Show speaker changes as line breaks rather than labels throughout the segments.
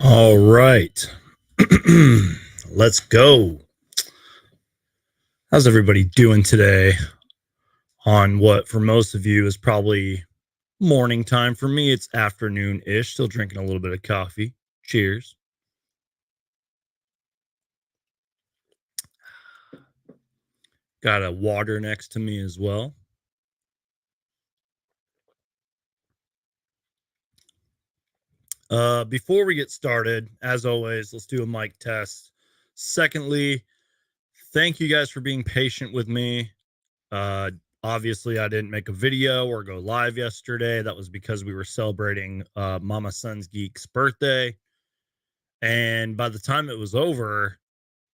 All right. Let's go. How's everybody doing today on what for most of you is probably morning time? For me, it's afternoon-ish. Still drinking a little bit of coffee. Cheers. Got a water next to me as well. Before we get started, as always, let's do a mic test. Secondly, thank you guys for being patient with me. Obviously, I didn't make a video or go live yesterday. That was because we were celebrating Mama Son's Geek's birthday. And by the time it was over,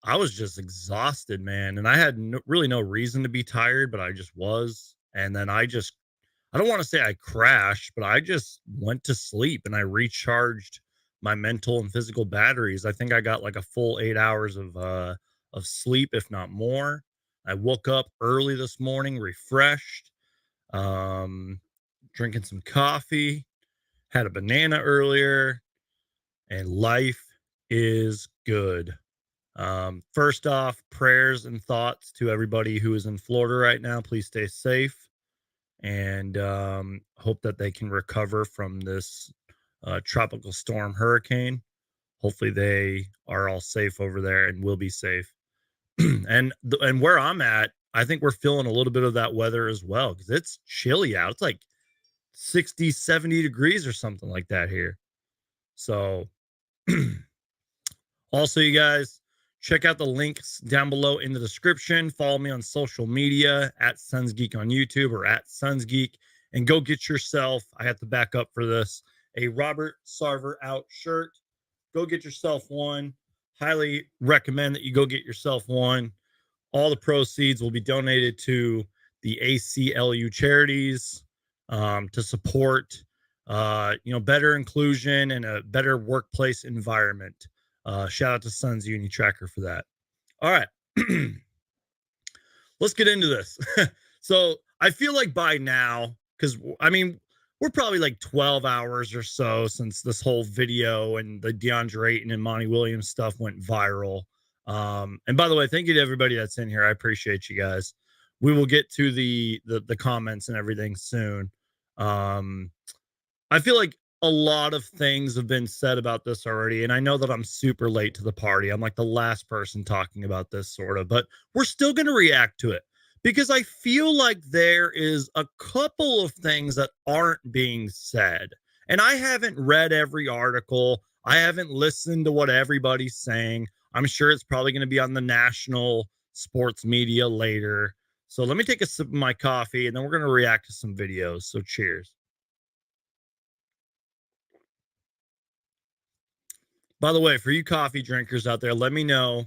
I was just exhausted, man. And I had really no reason to be tired, but I just was. And then I don't want to say I crashed, but I just went to sleep and I recharged my mental and physical batteries. I think I got like a full 8 hours of sleep, if not more. I woke up early this morning, refreshed, drinking some coffee, had a banana earlier, and life is good. First off, prayers and thoughts to everybody who is in Florida right now. Please stay safe and hope that they can recover from this tropical storm hurricane. Hopefully they are all safe over there and will be safe. and where I'm at, I think we're feeling a little bit of that weather as well because it's chilly out. It's like 60, 70 degrees or something like that here. So also, you guys, check out the links down below in the description. Follow me on social media at Sons Geek on YouTube or at Sons Geek, and go get yourself, I have to back up for this, a Robert Sarver Out shirt. Go get yourself one. Highly recommend that you go get yourself one. All the proceeds will be donated to the ACLU charities to support, better inclusion and a better workplace environment. Shout out to Sons Uni Tracker for that. All right. Let's get into this. So I feel like by now, because I mean, we're probably like 12 hours or so since this whole video and the Deandre Ayton and Monty Williams stuff went viral. And by the way, thank you to everybody that's in here. I appreciate you guys. We will get to the comments and everything soon. I feel like a lot of things have been said about this already, and I know that I'm super late to the party. I'm like the last person talking about this, sort of, but we're still going to react to it because I feel like there is a couple of things that aren't being said. And I haven't read every article. I haven't listened to what everybody's saying. I'm sure it's probably going to be on the national sports media later. So let me take a sip of my coffee, and then we're going to react to some videos. So cheers. By the way, for you coffee drinkers out there, let me know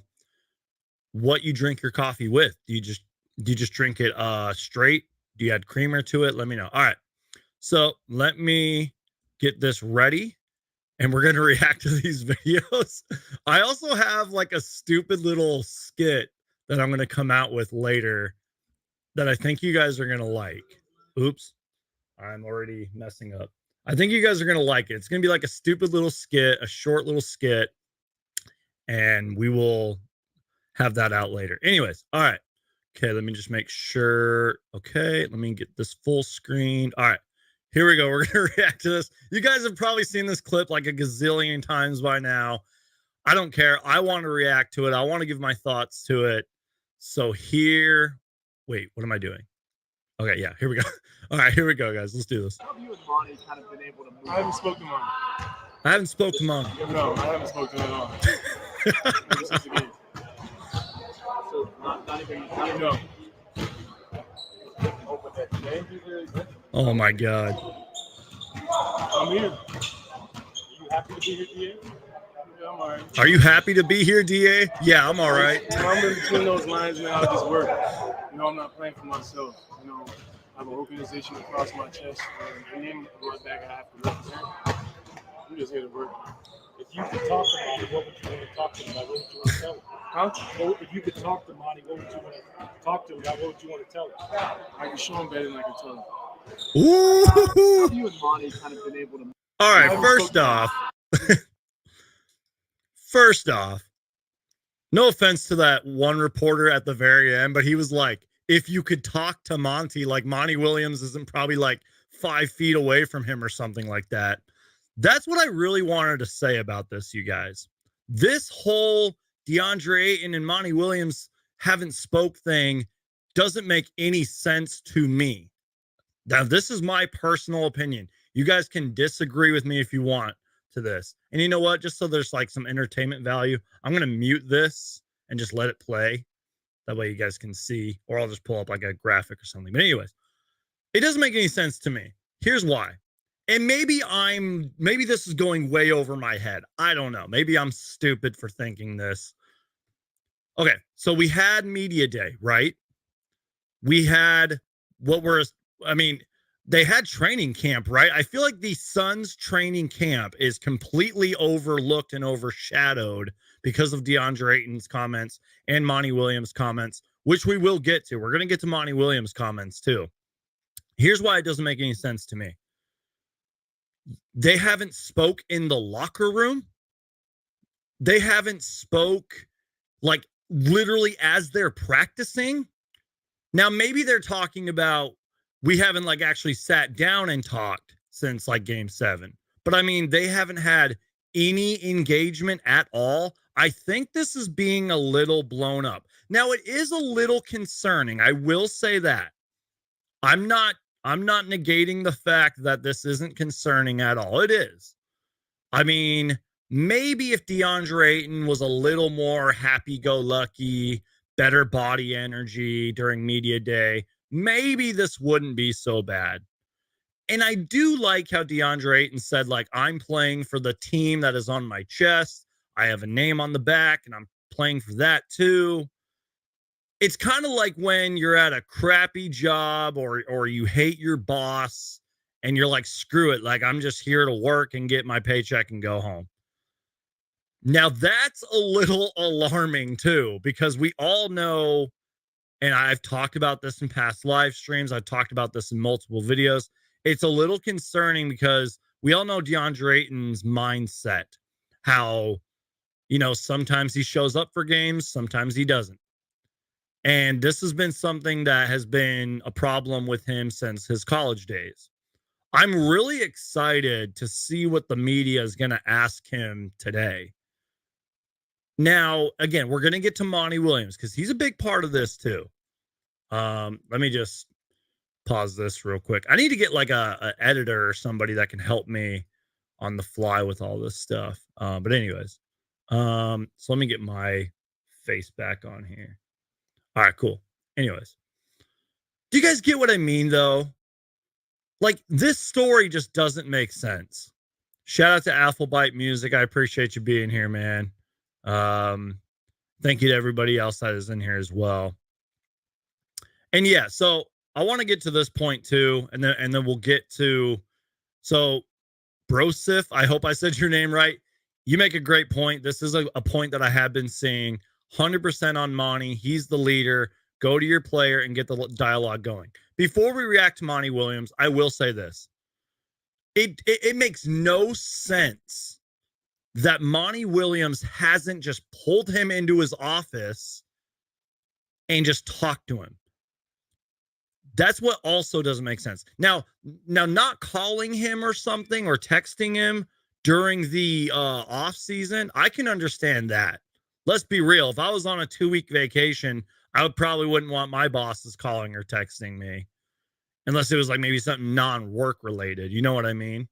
what you drink your coffee with. Do you just drink it straight? Do you add creamer to it? Let me know. All right. So let me get this ready and we're going to react to these videos. I also have like a stupid little skit that I'm going to come out with later that I think you guys are going to like. Oops. I'm already messing up. I think you guys are going to like it. It's going to be like a stupid little skit, a short little skit, and we will have that out later. Anyways, all right. Okay, let me just make sure. Okay, let me get this full screen. All right, here we go. We're going to react to this. You guys have probably seen this clip like a gazillion times by now. I don't care. I want to react to it. I want to give my thoughts to it. So here, wait, what am I doing? Okay, yeah, here we go. All right, here we go, guys. Let's do this.
How have you and Monty kind of been able to move? I haven't spoken to Monty.
I haven't spoken to Monty.
No, I haven't spoken to him at all. This is the game. So, not even, no.
Oh, my God.
I'm here. Are you happy to be here, DA? Yeah, I'm all right.
Are you happy to be here, DA? Yeah, I'm all right.
I'm in between those lines now. I just work. I'm not playing for myself. I have an organization across my chest. And the name of my bag I have to represent. I'm just here to work.
If you could talk to Monty, what would you want to talk to him about? What would you want to tell him?
Huh?
Well, if you could talk to Monty, what would you want to talk to him about? What would you want to tell him?
I can show him better than I can tell him.
Ooh.
How have you and Monty kind of been able to...
All right, first off, First off, no offense to that one reporter at the very end, but he was like, if you could talk to Monty, like Monty Williams isn't probably like 5 feet away from him or something like that. That's what I really wanted to say about this, you guys. This whole Deandre Ayton and Monty Williams haven't spoke thing doesn't make any sense to me. Now, this is my personal opinion. You guys can disagree with me if you want to this. And you know what? Just so there's like some entertainment value, I'm going to mute this and just let it play. That way you guys can see, or I'll just pull up like a graphic or something. But anyways, it doesn't make any sense to me. Here's why. And maybe this is going way over my head. I don't know. Maybe I'm stupid for thinking this. Okay, so we had media day, right? We had they had training camp, right? I feel like the Suns training camp is completely overlooked and overshadowed because of Deandre Ayton's comments and Monty Williams' comments, which we will get to. We're going to get to Monty Williams' comments too. Here's why it doesn't make any sense to me. They haven't spoke in the locker room. They haven't spoke like literally as they're practicing. Now, maybe they're talking about we haven't like actually sat down and talked since like game 7. But I mean, they haven't had any engagement at all. I think this is being a little blown up. Now, it is a little concerning. I will say that. I'm not negating the fact that this isn't concerning at all. It is. I mean, maybe if Deandre Ayton was a little more happy-go-lucky, better body energy during media day, maybe this wouldn't be so bad. And I do like how Deandre Ayton said, like, I'm playing for the team that is on my chest. I have a name on the back, and I'm playing for that too. It's kind of like when you're at a crappy job or you hate your boss and you're like, screw it. Like, I'm just here to work and get my paycheck and go home. Now, that's a little alarming too, because we all know, and I've talked about this in past live streams, I've talked about this in multiple videos. It's a little concerning because we all know Deandre Ayton's mindset, how, sometimes he shows up for games, sometimes he doesn't. And this has been something that has been a problem with him since his college days. I'm really excited to see what the media is going to ask him today. Now, again, we're going to get to Monty Williams because he's a big part of this too. Let me just pause this real quick. I need to get like a editor or somebody that can help me on the fly with all this stuff. But anyways, so let me get my face back on here. All right, cool. Anyways, do you guys get what I mean though? Like, this story just doesn't make sense. Shout out to Applebite Music. I appreciate you being here, man. Thank you to everybody else that is in here as well. And yeah, so I want to get to this point too, and then we'll get to, so Brosif, I hope I said your name right. You make a great point. This is a point that I have been seeing. 100% on Monty. He's the leader. Go to your player and get the dialogue going. Before we react to Monty Williams, I will say this. It makes no sense that Monty Williams hasn't just pulled him into his office and just talked to him. That's what also doesn't make sense. Now not calling him or something or texting him during the off season, I can understand that. Let's be real. If I was on a 2-week vacation, I probably wouldn't want my bosses calling or texting me unless it was like maybe something non-work related. You know what I mean?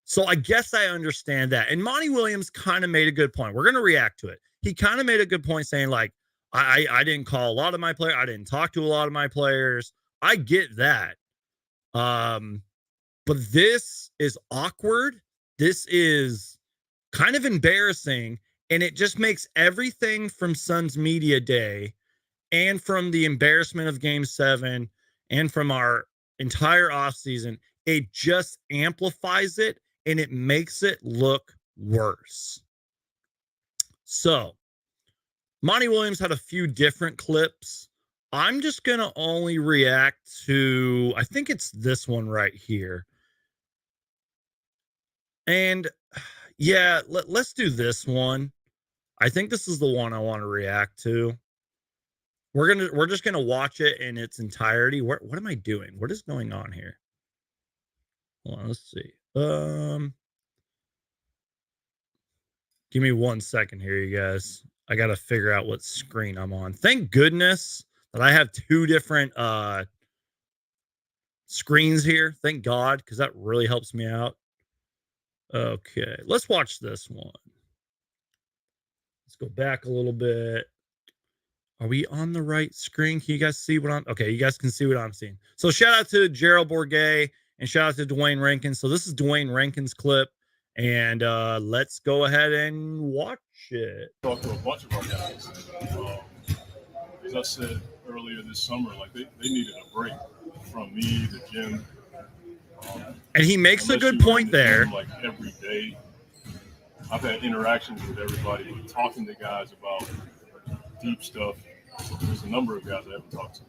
So I guess I understand that. And Monty Williams kind of made a good point. We're going to react to it. He kind of made a good point saying like, I didn't call a lot of my players. I didn't talk to a lot of my players. I get that. But this is awkward. This is kind of embarrassing. And it just makes everything from Suns Media Day and from the embarrassment of Game 7 and from our entire offseason, it just amplifies it and it makes it look worse. So, Monty Williams had a few different clips. I'm just going to only react to, I think it's this one right here. And yeah, let's do this one. I think this is the one I want to react to. We're just gonna watch it in its entirety. What am I doing? What is going on here? Hold on, let's see. Give me 1 second here, you guys. I gotta figure out what screen I'm on. Thank goodness that I have 2 different screens here. Thank God, because that really helps me out. Okay, let's watch this one. Let's go back a little bit. Are we on the right screen? Can you guys see what I'm... Okay, you guys can see what I'm seeing. So shout out to Gerald Bourget and shout out to Dwayne Rankins. So this is Dwayne Rankins' clip. And let's go ahead and watch it.
Talked to a bunch of our guys. As I said earlier this summer, like they needed a break from me, the gym.
And he makes a good point there.
Like every day, I've had interactions with everybody, but talking to guys about deep stuff. There's a number of guys I haven't talked to.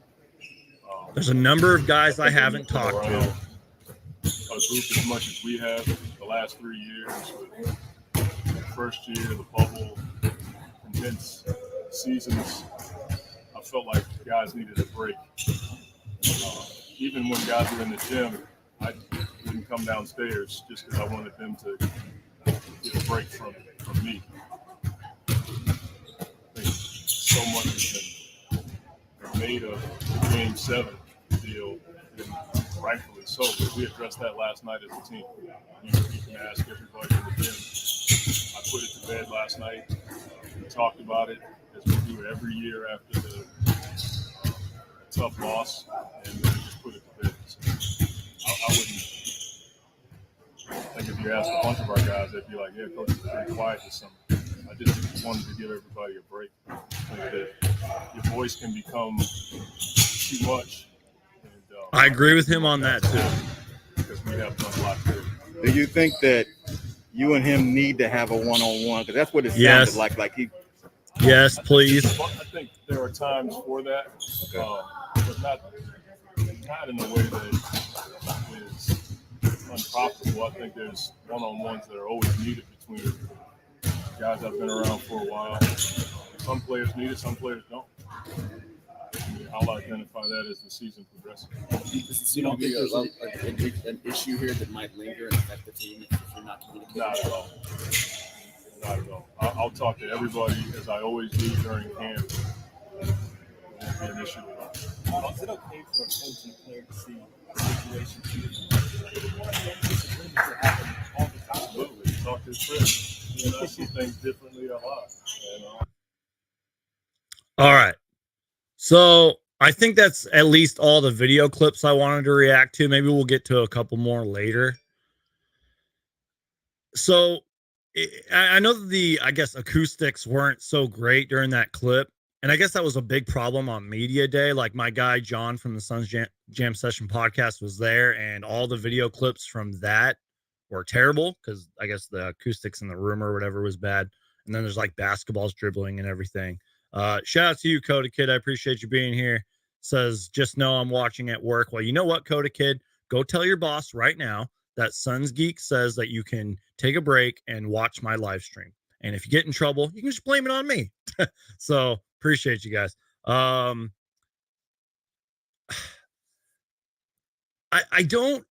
There's a number of guys I haven't talked to.
A group as much as we have the last 3 years, with the first year, the bubble, condensed seasons. I felt like guys needed a break. Even when guys were in the gym, I wouldn't come downstairs just because I wanted them to get a break from me. I think so much has been made of the Game 7 deal, and rightfully so, but we addressed that last night as a team. You can ask everybody in the gym. I put it to bed last night. We talked about it as we do every year after the tough loss, and then just put it to bed. So I wouldn't think if you asked a bunch of our guys, they'd be like, yeah, coach is pretty quiet this summer. I just wanted to give everybody a break. Your voice can become too much.
I agree with him on that too.
Because we have done a lot too.
Do you think that you and him need to have a one-on-one? Because that's what it sounded like. Like he.
Yes, please.
I think there are times for that, but not in a way that is unprofitable. I think there's one-on-ones that are always needed between guys that have been around for a while. Some players need it, some players don't. I'll identify that as the season progresses.
You don't think there's an issue here that might linger and affect the team if you're not communicating?
Not at all. Not at all. I'll talk to everybody as I always do during camp. It won't be an issue at all.
Is it okay for a coach and a player to see situations disagreements that happen all the time?
Absolutely. Talk to his friends. I see things differently a lot.
All right. So I think that's at least all the video clips I wanted to react to. Maybe we'll get to a couple more later. So I know that the acoustics weren't so great during that clip. And I guess that was a big problem on media day. Like my guy, John from the Suns Jam Session podcast was there, and all the video clips from that were terrible because I guess the acoustics in the room or whatever was bad. And then there's like basketballs dribbling and everything. Shout out to you, Coda Kid. I appreciate you being here. Says, just know I'm watching at work. Well, you know what, Coda Kid? Go tell your boss right now that Suns Geek says that you can take a break and watch my live stream. And if you get in trouble, you can just blame it on me. So appreciate you guys. I don't.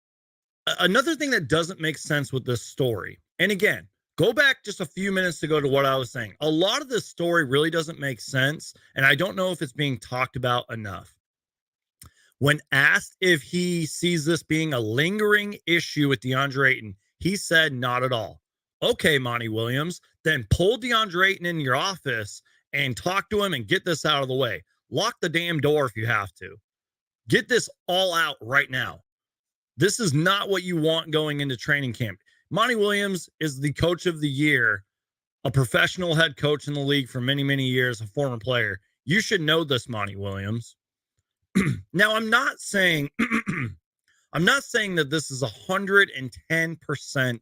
Another thing that doesn't make sense with this story, and again, go back just a few minutes ago to what I was saying. A lot of this story really doesn't make sense, and I don't know if it's being talked about enough. When asked if he sees this being a lingering issue with Deandre Ayton, he said not at all. Okay, Monty Williams, then pull Deandre Ayton in your office and talk to him and get this out of the way. Lock the damn door if you have to. Get this all out right now. This is not what you want going into training camp. Monty Williams is the coach of the year, a professional head coach in the league for many, many years, a former player. You should know this, Monty Williams. Now, I'm not saying that this is 110%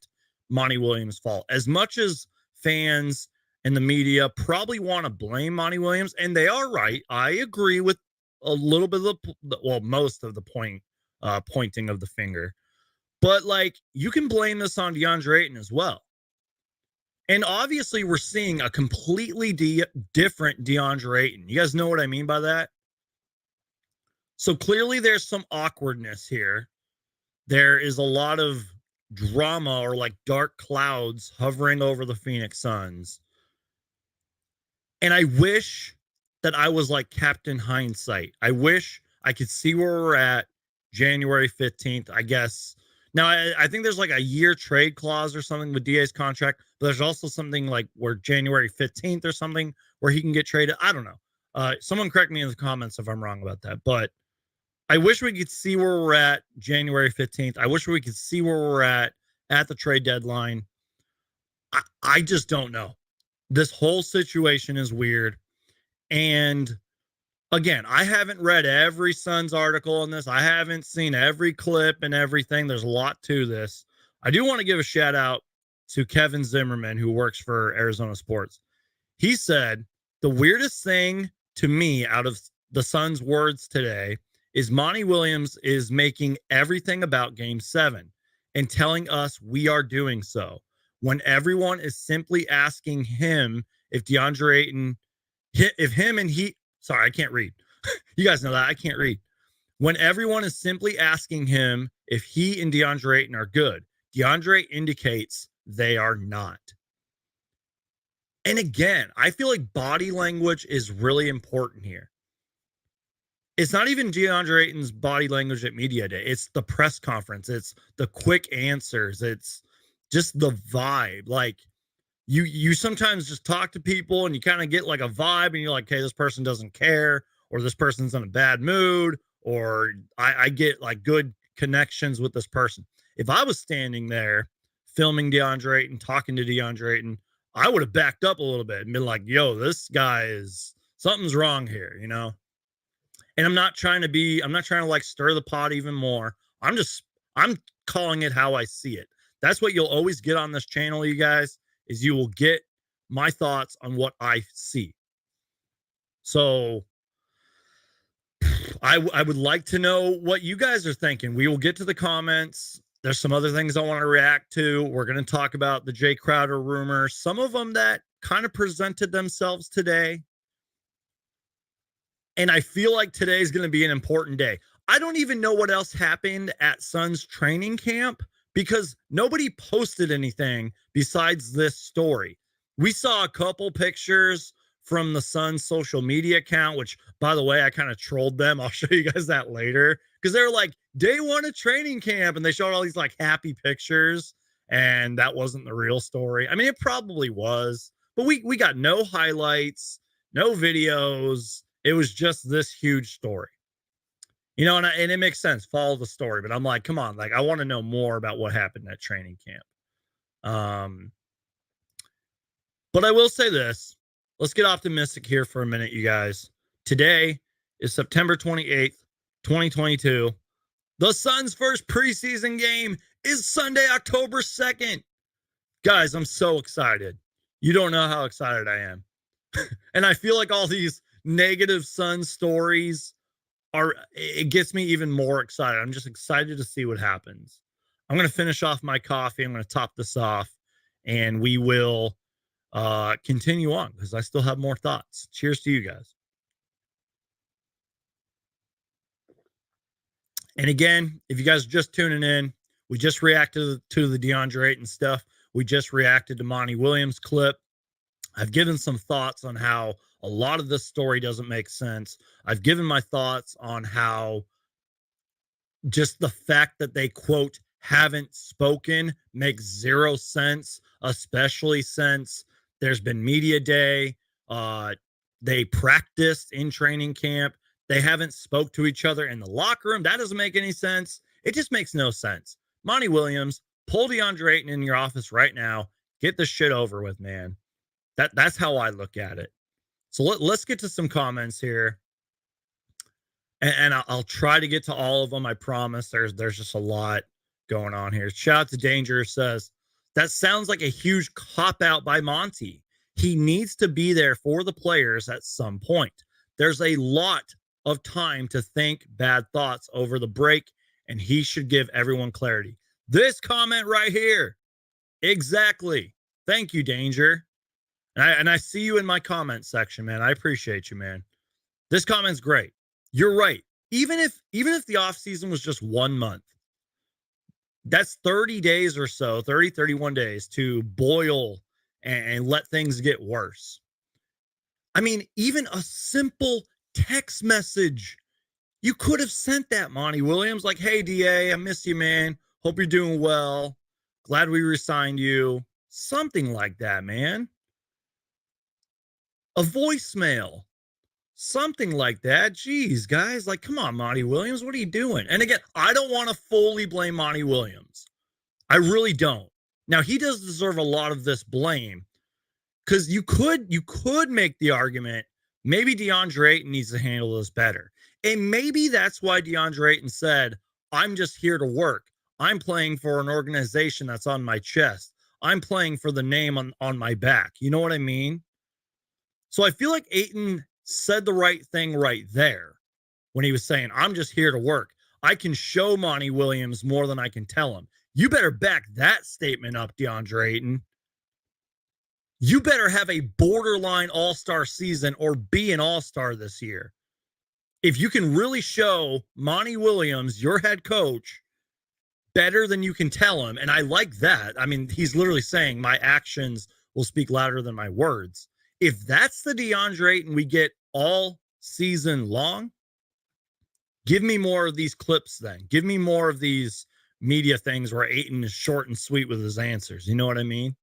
Monty Williams' fault. As much as fans and the media probably want to blame Monty Williams, and they are right. I agree with a little bit of most of the pointing of the finger. But, like, you can blame this on Deandre Ayton as well. And obviously, we're seeing a completely different Deandre Ayton. You guys know what I mean by that? So clearly, there's some awkwardness here. There is a lot of drama or like dark clouds hovering over the Phoenix Suns. And I wish that I was like Captain Hindsight. I wish I could see where we're at January 15th, I guess. Now, I think there's like a year trade clause or something with DA's contract, but there's also something like where January 15th or something where he can get traded. I don't know. Someone correct me in the comments if I'm wrong about that. But I wish we could see where we're at January 15th. I wish we could see where we're at the trade deadline. I just don't know. This whole situation is weird. And again, I haven't read every Suns article on this. I haven't seen every clip and everything. There's a lot to this. I do want to give a shout out to Kevin Zimmerman, who works for Arizona Sports. He said, the weirdest thing to me out of the Suns' words today is Monty Williams is making everything about Game 7 and telling us we are doing so, when everyone is simply asking him if Deandre Ayton, if him and he, sorry, I can't read. You guys know that I can't read. When everyone is simply asking him if he and Deandre Ayton are good, Deandre indicates they are not. And again, I feel like body language is really important here. It's not even Deandre Ayton's body language at media day. It's the press conference. It's the quick answers. It's just the vibe. Like you sometimes just talk to people and you kind of get like a vibe and you're like, hey, this person doesn't care, or this person's in a bad mood, or I get like good connections with this person. If I was standing there filming Deandre Ayton, talking to Deandre Ayton, I would have backed up a little bit and been like, yo, this guy is, something's wrong here, you know? And I'm not trying to like stir the pot even more. I'm calling it how I see it. That's what you'll always get on this channel, you guys, is you will get my thoughts on what I see. So I would like to know what you guys are thinking. We will get to the comments. There's some other things I want to react to. We're going to talk about the Jae Crowder rumor, some of them that kind of presented themselves today. And I feel like today is going to be an important day. I don't even know what else happened at Suns training camp because nobody posted anything besides this story. We saw a couple pictures from the Suns social media account, which, by the way, I kind of trolled them. I'll show you guys that later because they're like day one of training camp and they showed all these like happy pictures, and that wasn't the real story. I mean, it probably was, but we got no highlights, no videos. It was just this huge story, you know, and it makes sense. Follow the story, but I'm like, come on, like I want to know more about what happened at training camp. But I will say this. Let's get optimistic here for a minute, you guys. Today is September 28th, 2022. The Suns' first preseason game is Sunday, October 2nd. Guys, I'm so excited. You don't know how excited I am. And I feel like all these negative Suns stories it gets me even more excited. I'm just excited to see what happens. I'm going to finish off my coffee. I'm going to top this off, and we will continue on because I still have more thoughts. Cheers to you guys. And again, if you guys are just tuning in, we just reacted to the Deandre Ayton stuff. We just reacted to Monty Williams clip. I've given some thoughts on how a lot of this story doesn't make sense. I've given my thoughts on how just the fact that they, quote, haven't spoken makes zero sense, especially since there's been media day. They practiced in training camp. They haven't spoke to each other in the locker room. That doesn't make any sense. It just makes no sense. Monty Williams, pull Deandre Ayton in your office right now. Get this shit over with, man. That's how I look at it. So let's get to some comments here. And I'll try to get to all of them. I promise. There's just a lot going on here. Shout out to Danger, says, that sounds like a huge cop-out by Monty. He needs to be there for the players at some point. There's a lot of time to think bad thoughts over the break, and he should give everyone clarity. This comment right here. Exactly. Thank you, Danger. And I see you in my comment section, man. I appreciate you, man. This comment's great. You're right. Even if the off season was just 1 month, that's 30 days or so, 30, 31 days to boil and let things get worse. I mean, even a simple text message, you could have sent that, Monty Williams, like, hey, DA, I miss you, man. Hope you're doing well. Glad we resigned you. Something like that, man. A voicemail. Something like that. Jeez, guys, like, come on, Monty Williams, what are you doing? And again, I don't want to fully blame Monty Williams. I really don't. Now, he does deserve a lot of this blame because you could make the argument maybe Deandre Ayton needs to handle this better. And maybe that's why Deandre Ayton said, I'm just here to work. I'm playing for an organization that's on my chest. I'm playing for the name on my back. You know what I mean? So I feel like Ayton said the right thing right there when he was saying, I'm just here to work. I can show Monty Williams more than I can tell him. You better back that statement up, Deandre Ayton. You better have a borderline all-star season or be an all-star this year. If you can really show Monty Williams, your head coach, better than you can tell him, and I like that. I mean, he's literally saying my actions will speak louder than my words. If that's the Deandre Ayton we get all season long, give me more of these clips then. Give me more of these media things where Ayton is short and sweet with his answers. You know what I mean?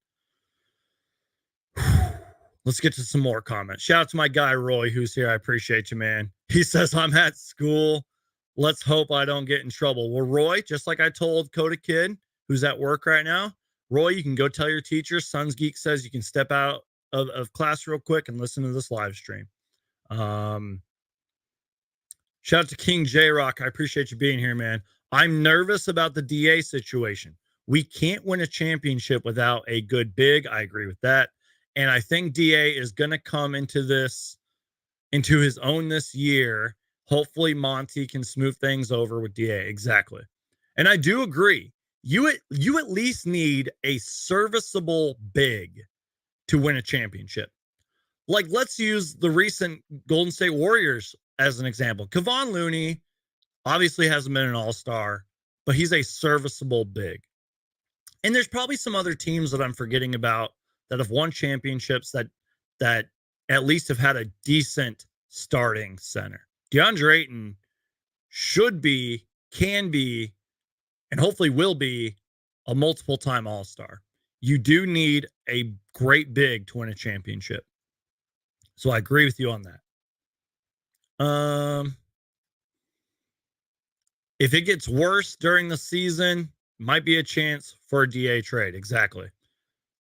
Let's get to some more comments. Shout out to my guy, Roy, who's here. I appreciate you, man. He says, I'm at school. Let's hope I don't get in trouble. Well, Roy, just like I told Coda Kid, who's at work right now, Roy, you can go tell your teacher. Sons Geek says you can step out of class real quick and listen to this live stream. Shout out to King J-Rock. I appreciate you being here, man. I'm nervous about the DA situation. We can't win a championship without a good big. I agree with that. And I think DA is going to come into his own this year. Hopefully Monty can smooth things over with DA. Exactly. And I do agree. You at least need a serviceable big to win a championship. Like, let's use the recent Golden State Warriors as an example. Kevon Looney obviously hasn't been an all-star, but he's a serviceable big. And there's probably some other teams that I'm forgetting about that have won championships that at least have had a decent starting center. Deandre Ayton should be, can be, and hopefully will be a multiple-time all-star. You do need a great big to win a championship. So I agree with you on that. If it gets worse during the season, might be a chance for a DA trade. Exactly.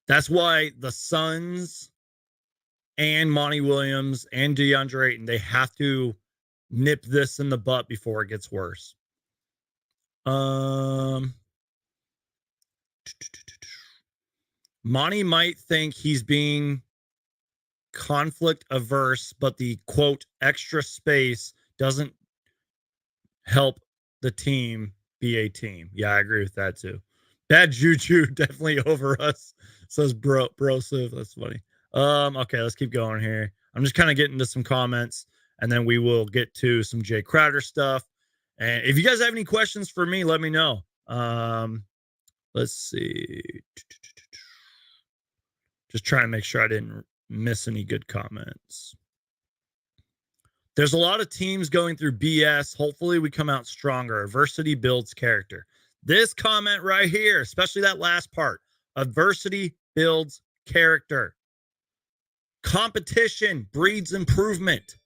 That's why the Suns and Monty Williams and Deandre Ayton, they have to nip this in the butt before it gets worse. Monty might think he's being conflict averse, but the quote extra space doesn't help the team be a team. Yeah, I agree with that too. Bad juju definitely over us, says brosive. That's funny. Okay, let's keep going here. I'm just kind of getting to some comments, and then we will get to some Jae Crowder stuff. And if you guys have any questions for me, let me know. Let's see. Just trying to make sure I didn't miss any good comments. There's a lot of teams going through BS. Hopefully we come out stronger. Adversity builds character. This comment right here, especially that last part, adversity builds character. Competition breeds improvement.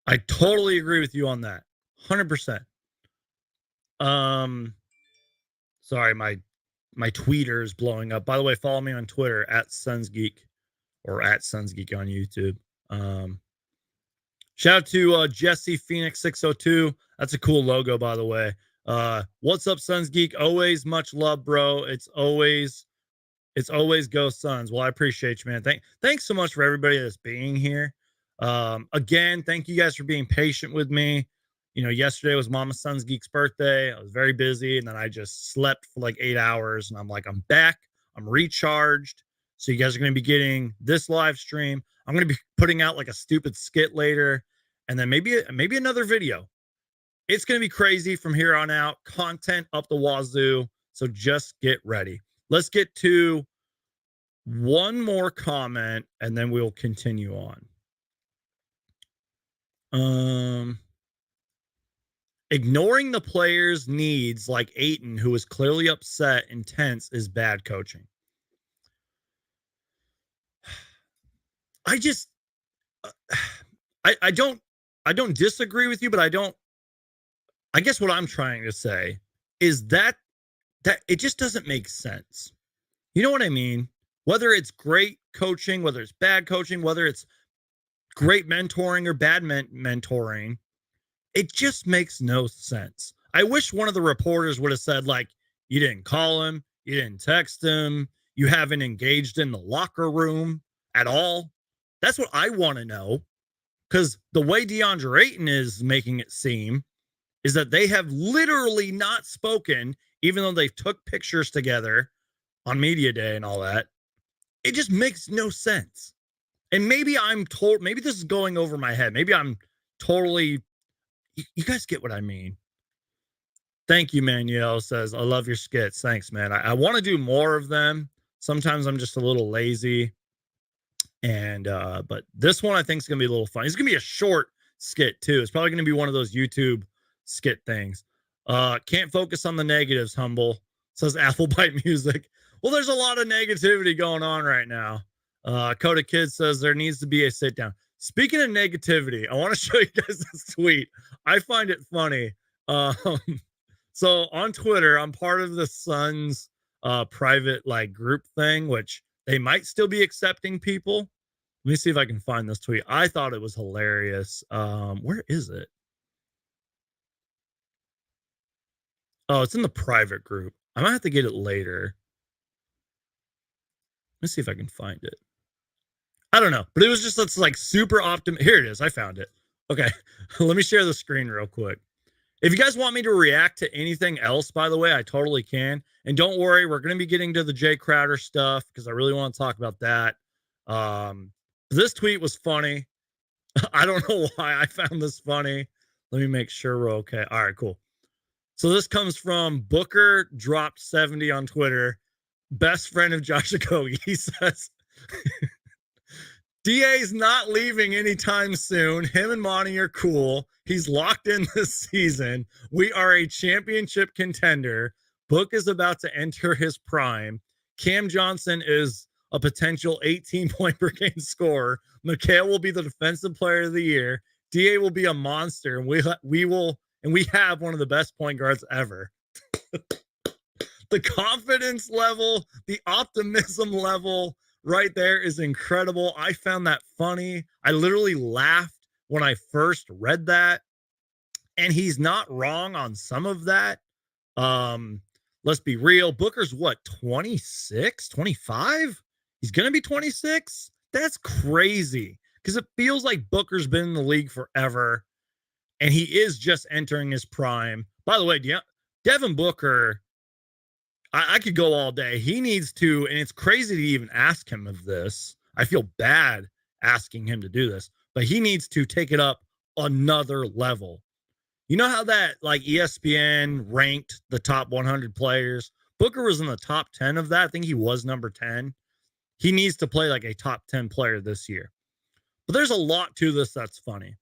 I totally agree with you on that. 100%. Sorry, my tweeter is blowing up. By the way, follow me on Twitter at SonsGeek or at SonsGeek on YouTube. Shout out to Jesse Phoenix 602. That's a cool logo, by the way. What's up, SonsGeek? Always much love, bro. It's always go Suns. Well, I appreciate you, man. Thanks so much for everybody that's being here. Again, thank you guys for being patient with me. You know, yesterday was Mama Sons Geek's birthday. I was very busy, and then I just slept for like 8 hours, and I'm like, I'm back I'm recharged. So you guys are going to be getting this live stream. I'm going to be putting out like a stupid skit later, and then maybe another video. It's going to be crazy from here on out. Content up the wazoo. So just get ready. Let's get to one more comment, and then we'll continue on. Ignoring the players' needs like Ayton, who is clearly upset and tense, is bad coaching. I just, I don't disagree with you, but I guess what I'm trying to say is that it just doesn't make sense. You know what I mean? Whether it's great coaching, whether it's bad coaching, whether it's great mentoring or bad mentoring, it just makes no sense. I wish one of the reporters would have said, like, you didn't call him, you didn't text him, you haven't engaged in the locker room at all. That's what I want to know. Because the way Deandre Ayton is making it seem is that they have literally not spoken, even though they took pictures together on media day and all that. It just makes no sense. And maybe maybe this is going over my head. Maybe I'm totally, you guys get what I mean. Thank you, Manuel says, I love your skits. Thanks, man. I want to do more of them. Sometimes I'm just a little lazy. And, but this one I think is going to be a little fun. It's going to be a short skit too. It's probably going to be one of those YouTube skit things. Can't focus on the negatives, Humble, says Applebite Music. Well, there's a lot of negativity going on right now. Coda Kid says there needs to be a sit down. Speaking of negativity, I want to show you guys this tweet. I find it funny. So on Twitter, I'm part of the Suns private like group thing, which they might still be accepting people. Let me see if I can find this tweet. I thought it was hilarious. Where is it? Oh, it's in the private group. I might have to get it later. Let's see if I can find it. I don't know, but it was just, it's like super optimistic. Here it is. I found it. Okay. Let me share the screen real quick. If you guys want me to react to anything else, by the way, I totally can. And don't worry, we're going to be getting to the Jae Crowder stuff because I really want to talk about that. This tweet was funny. I don't know why I found this funny. Let me make sure we're okay. All right, cool. So this comes from Booker dropped 70 on Twitter. Best friend of Josh Okogie. He says, DA's not leaving anytime soon. Him and Monty are cool. He's locked in this season. We are a championship contender. Book is about to enter his prime. Cam Johnson is a potential 18-point per game scorer. Mikal will be the defensive player of the year. DA will be a monster, and we have one of the best point guards ever. The confidence level, the optimism level right there is incredible. I found that funny. I literally laughed when I first read that. And he's not wrong on some of that. Let's be real. Booker's what, 26, 25? He's going to be 26? That's crazy. Because it feels like Booker's been in the league forever. And he is just entering his prime. By the way, Devin Booker, I could go all day. He needs to, and it's crazy to even ask him of this. I feel bad asking him to do this, but he needs to take it up another level. You know how that like ESPN ranked the top 100 players? Booker was in the top 10 of that. I think he was number 10. He needs to play like a top 10 player this year. But there's a lot to this that's funny.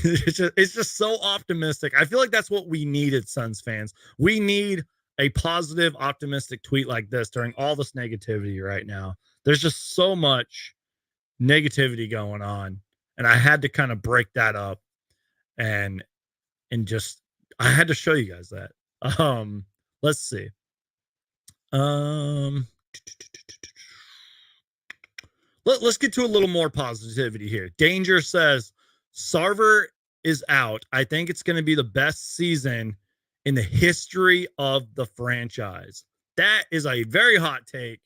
It's just so optimistic. I feel like that's what we needed, Suns fans. We need a positive, optimistic tweet like this during all this negativity right now. There's just so much negativity going on. And I had to kind of break that up and just, I had to show you guys that. Let's see. Let's get to a little more positivity here. Danger says, Sarver is out. I think it's going to be the best season in the history of the franchise. That is a very hot take,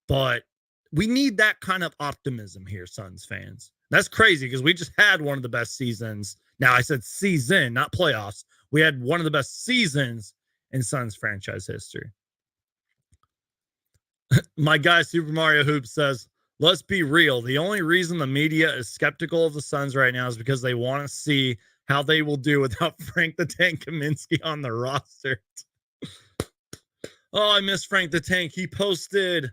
but we need that kind of optimism here, Suns fans. That's crazy because we just had one of the best seasons. Now, I said season, not playoffs. We had one of the best seasons in Suns franchise history. My guy Super Mario Hoops says, let's be real. The only reason the media is skeptical of the Suns right now is because they want to see how they will do without Frank the Tank Kaminsky on the roster. Oh, I miss Frank the Tank. He posted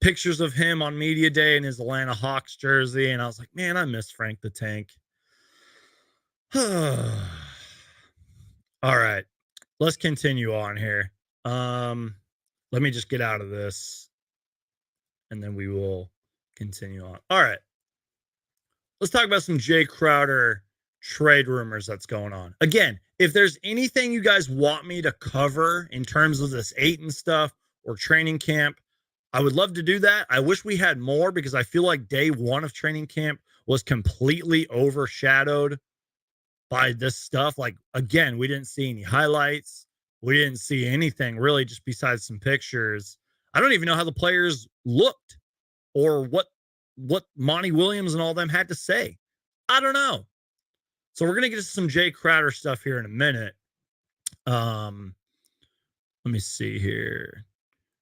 pictures of him on media day in his Atlanta Hawks jersey, and I was like, man, I miss Frank the Tank. All right, let's continue on here. Let me just get out of this, and then we will continue on. All right, let's talk about some Jae Crowder trade rumors that's going on. Again, if there's anything you guys want me to cover in terms of this Ayton stuff or training camp, I would love to do that. I wish we had more because I feel like day one of training camp was completely overshadowed by this stuff. Like, again, we didn't see any highlights. We didn't see anything really just besides some pictures. I don't even know how the players looked or what Monty Williams and all them had to say. I don't know. So we're going to get to some Jae Crowder stuff here in a minute. Let me see here.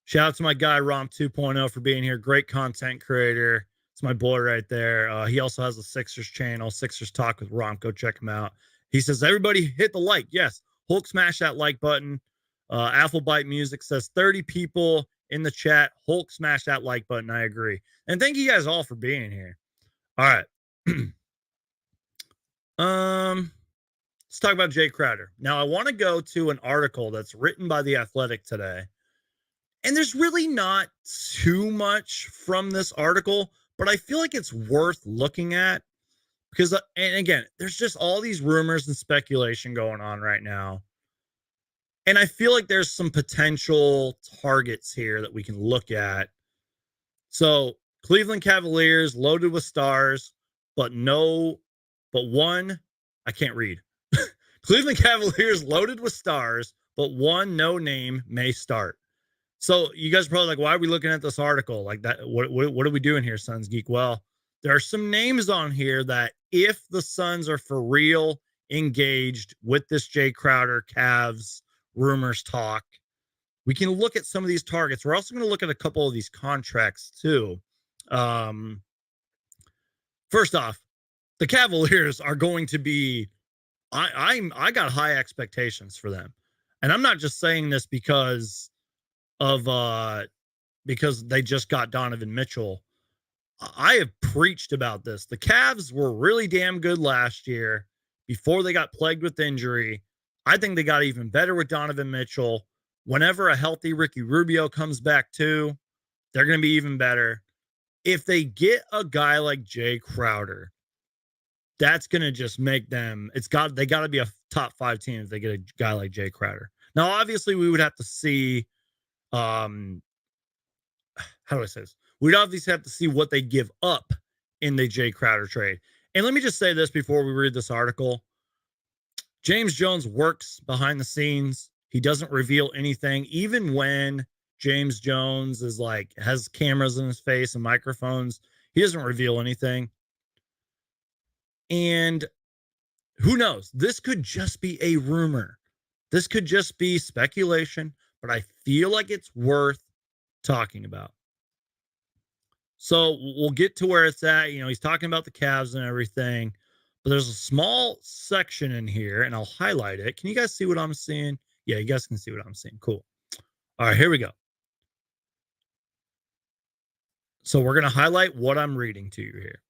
Shout out to my guy, Romp 2.0, for being here. Great content creator. It's my boy right there. He also has a Sixers channel, Sixers Talk with Romp. Go check him out. He says, everybody hit the like. Yes. Hulk, smash that like button. Applebite Music says 30 people in the chat. Hulk, smash that like button. I agree. And thank you guys all for being here. All right. Let's talk about Jae Crowder. Now, I want to go to an article that's written by The Athletic today. And there's really not too much from this article, but I feel like it's worth looking at because, and again, there's just all these rumors and speculation going on right now. And I feel like there's some potential targets here that we can look at. So Cleveland Cavaliers loaded with stars, but one, I can't read. Cleveland Cavaliers loaded with stars, but one no name may start. So you guys are probably like, why are we looking at this article like that? What are we doing here, Suns Geek? Well, there are some names on here that if the Suns are for real engaged with this Jae Crowder Cavs rumors talk, we can look at some of these targets. We're also going to look at a couple of these contracts too. First off, the Cavaliers are going to be, I got high expectations for them. And I'm not just saying this because they just got Donovan Mitchell. I have preached about this. The Cavs were really damn good last year before they got plagued with injury. I think they got even better with Donovan Mitchell. Whenever a healthy Ricky Rubio comes back too, they're going to be even better. If they get a guy like Jae Crowder, that's going to just make them, they got to be a top 5 team if they get a guy like Jae Crowder. Now, obviously, we would have to see, how do I say this? We'd obviously have to see what they give up in the Jae Crowder trade. And let me just say this before we read this article. James Jones works behind the scenes. He doesn't reveal anything, even when James Jones is like, has cameras in his face and microphones. He doesn't reveal anything. And who knows? This could just be a rumor. This could just be speculation, but I feel like it's worth talking about. So we'll get to where it's at. You know, he's talking about the Cavs and everything, but there's a small section in here, and I'll highlight it. Can you guys see what I'm seeing? Yeah, you guys can see what I'm seeing. Cool. All right, here we go. So we're going to highlight what I'm reading to you here.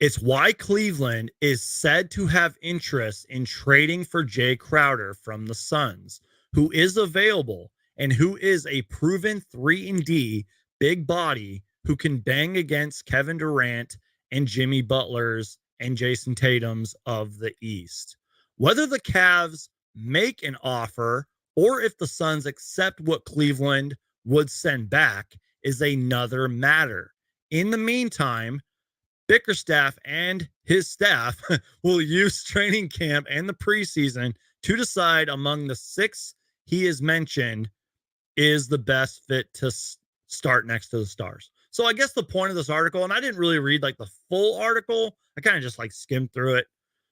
It's why Cleveland is said to have interest in trading for Jae Crowder from the Suns, who is available and who is a proven 3-and-D big body who can bang against Kevin Durant and Jimmy Butler's and Jason Tatum's of the East. Whether the Cavs make an offer or if the Suns accept what Cleveland would send back is another matter. In the meantime, Bickerstaff and his staff will use training camp and the preseason to decide among the 6 he has mentioned is the best fit to start next to the stars. So I guess the point of this article, and I didn't really read like the full article, I kind of just like skimmed through it.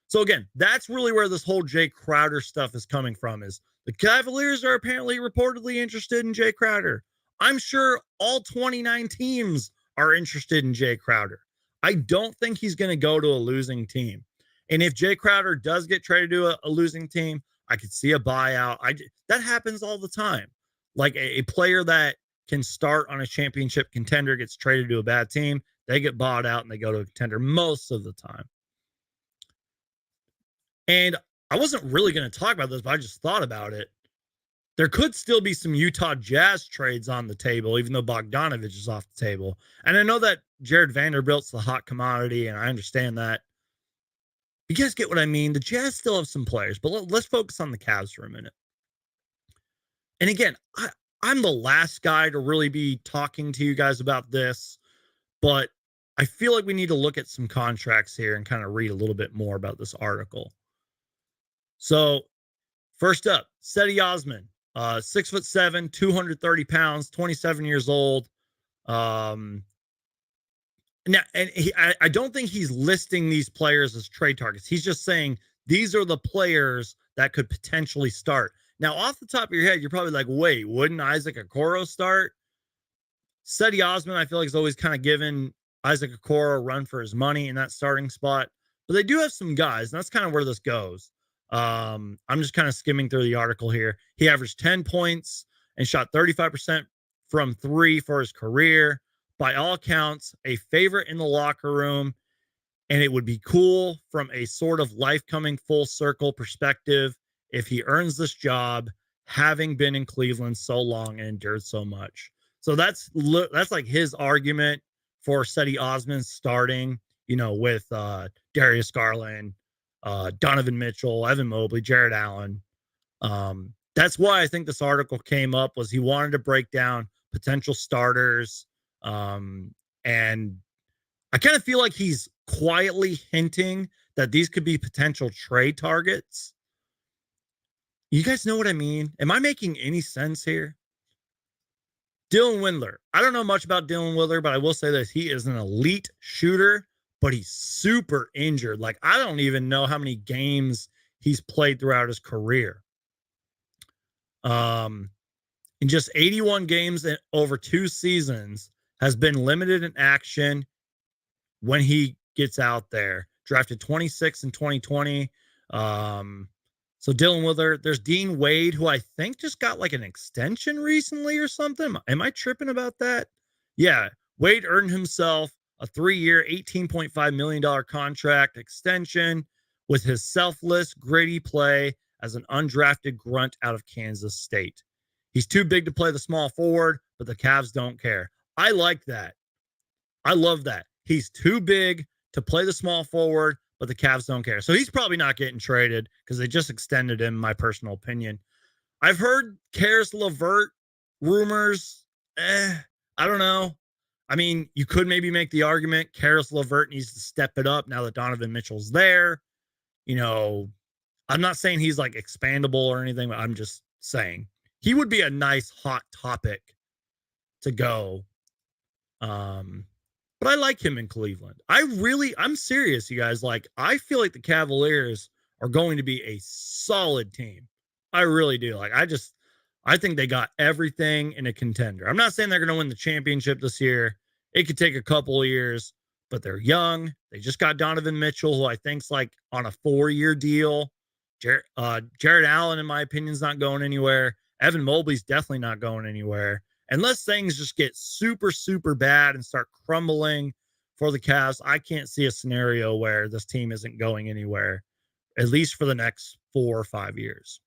So again, that's really where this whole Jae Crowder stuff is coming from, is The Cavaliers are apparently reportedly interested in Jae Crowder. I'm sure all 29 teams are interested in Jae Crowder. I don't think he's going to go to a losing team. And if Jae Crowder does get traded to a losing team, I could see a buyout. That happens all the time. Like a player that can start on a championship contender gets traded to a bad team, they get bought out and they go to a contender most of the time. And I wasn't really going to talk about this, but I just thought about it. There could still be some Utah Jazz trades on the table, even though Bogdanovich is off the table. And I know that Jared Vanderbilt's the hot commodity, and I understand that. You guys get what I mean? The Jazz still have some players, but let's focus on the Cavs for a minute. And again, I'm the last guy to really be talking to you guys about this, but I feel like we need to look at some contracts here and kind of read a little bit more about this article. So, first up, Cedi Osman, 6'7", 230 pounds, 27 years old. Now, and I don't think he's listing these players as trade targets. He's just saying these are the players that could potentially start. Now, off the top of your head, you're probably like, wait, wouldn't Isaac Okoro start? Cedi Osman, I feel like, is always kind of given Isaac Okoro a run for his money in that starting spot. But they do have some guys, and that's kind of where this goes. I'm just kind of skimming through the article here. He averaged 10 points and shot 35% from three for his career. By all accounts, a favorite in the locker room. And it would be cool from a sort of life coming full circle perspective if he earns this job, having been in Cleveland so long and endured so much. So that's like his argument for Cedi Osman starting, with Darius Garland, Donovan Mitchell, Evan Mobley, Jared Allen. That's why I think this article came up, was he wanted to break down potential starters. And I kind of feel like he's quietly hinting that these could be potential trade targets. You guys know what I mean? Am I making any sense here? Dylan Windler. I don't know much about Dylan Windler, but I will say this. He is an elite shooter, but he's super injured. Like, I don't even know how many games he's played throughout his career. In just 81 games over 2 seasons, has been limited in action when he gets out there. Drafted 26 in 2020. So Dylan Windler, there's Dean Wade, who I think just got like an extension recently or something. Am I tripping about that? Yeah, Wade earned himself a 3-year, $18.5 million contract extension with his selfless, gritty play as an undrafted grunt out of Kansas State. He's too big to play the small forward, but the Cavs don't care. I like that. I love that. He's too big to play the small forward, but the Cavs don't care. So he's probably not getting traded because they just extended him, my personal opinion. I've heard Karis LeVert rumors. I don't know. I mean, you could maybe make the argument Karis LeVert needs to step it up now that Donovan Mitchell's there. I'm not saying he's like expandable or anything, but I'm just saying he would be a nice hot topic to go. But I like him in Cleveland. I'm serious, you guys. Like, I feel like the Cavaliers are going to be a solid team. I really do. Like, I think they got everything in a contender. I'm not saying they're going to win the championship this year. It could take a couple of years, but they're young. They just got Donovan Mitchell, who I think's like on a 4-year deal. Jared Allen, in my opinion, is not going anywhere. Evan Mobley's definitely not going anywhere. Unless things just get super, super bad and start crumbling for the Cavs, I can't see a scenario where this team isn't going anywhere, at least for the next 4 or 5 years,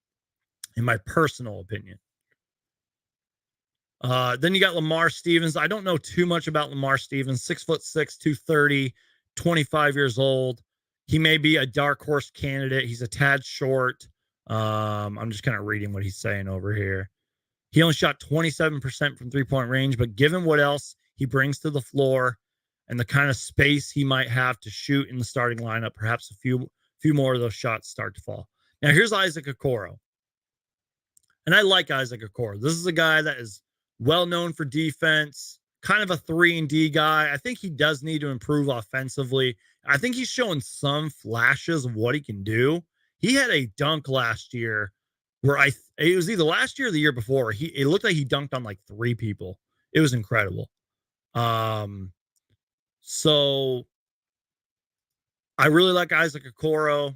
in my personal opinion. Then you got Lamar Stevens. I don't know too much about Lamar Stevens. 6'6", 230, 25 years old. He may be a dark horse candidate. He's a tad short. I'm just kind of reading what he's saying over here. He only shot 27% from three-point range, but given what else he brings to the floor and the kind of space he might have to shoot in the starting lineup, perhaps a few more of those shots start to fall. Now, here's Isaac Okoro. And I like Isaac Okoro. This is a guy that is well known for defense, kind of a 3-and-D guy. I think he does need to improve offensively. I think he's showing some flashes of what he can do. He had a dunk last year where it was either last year or the year before. It looked like he dunked on like 3 people. It was incredible. So I really like Isaac Okoro.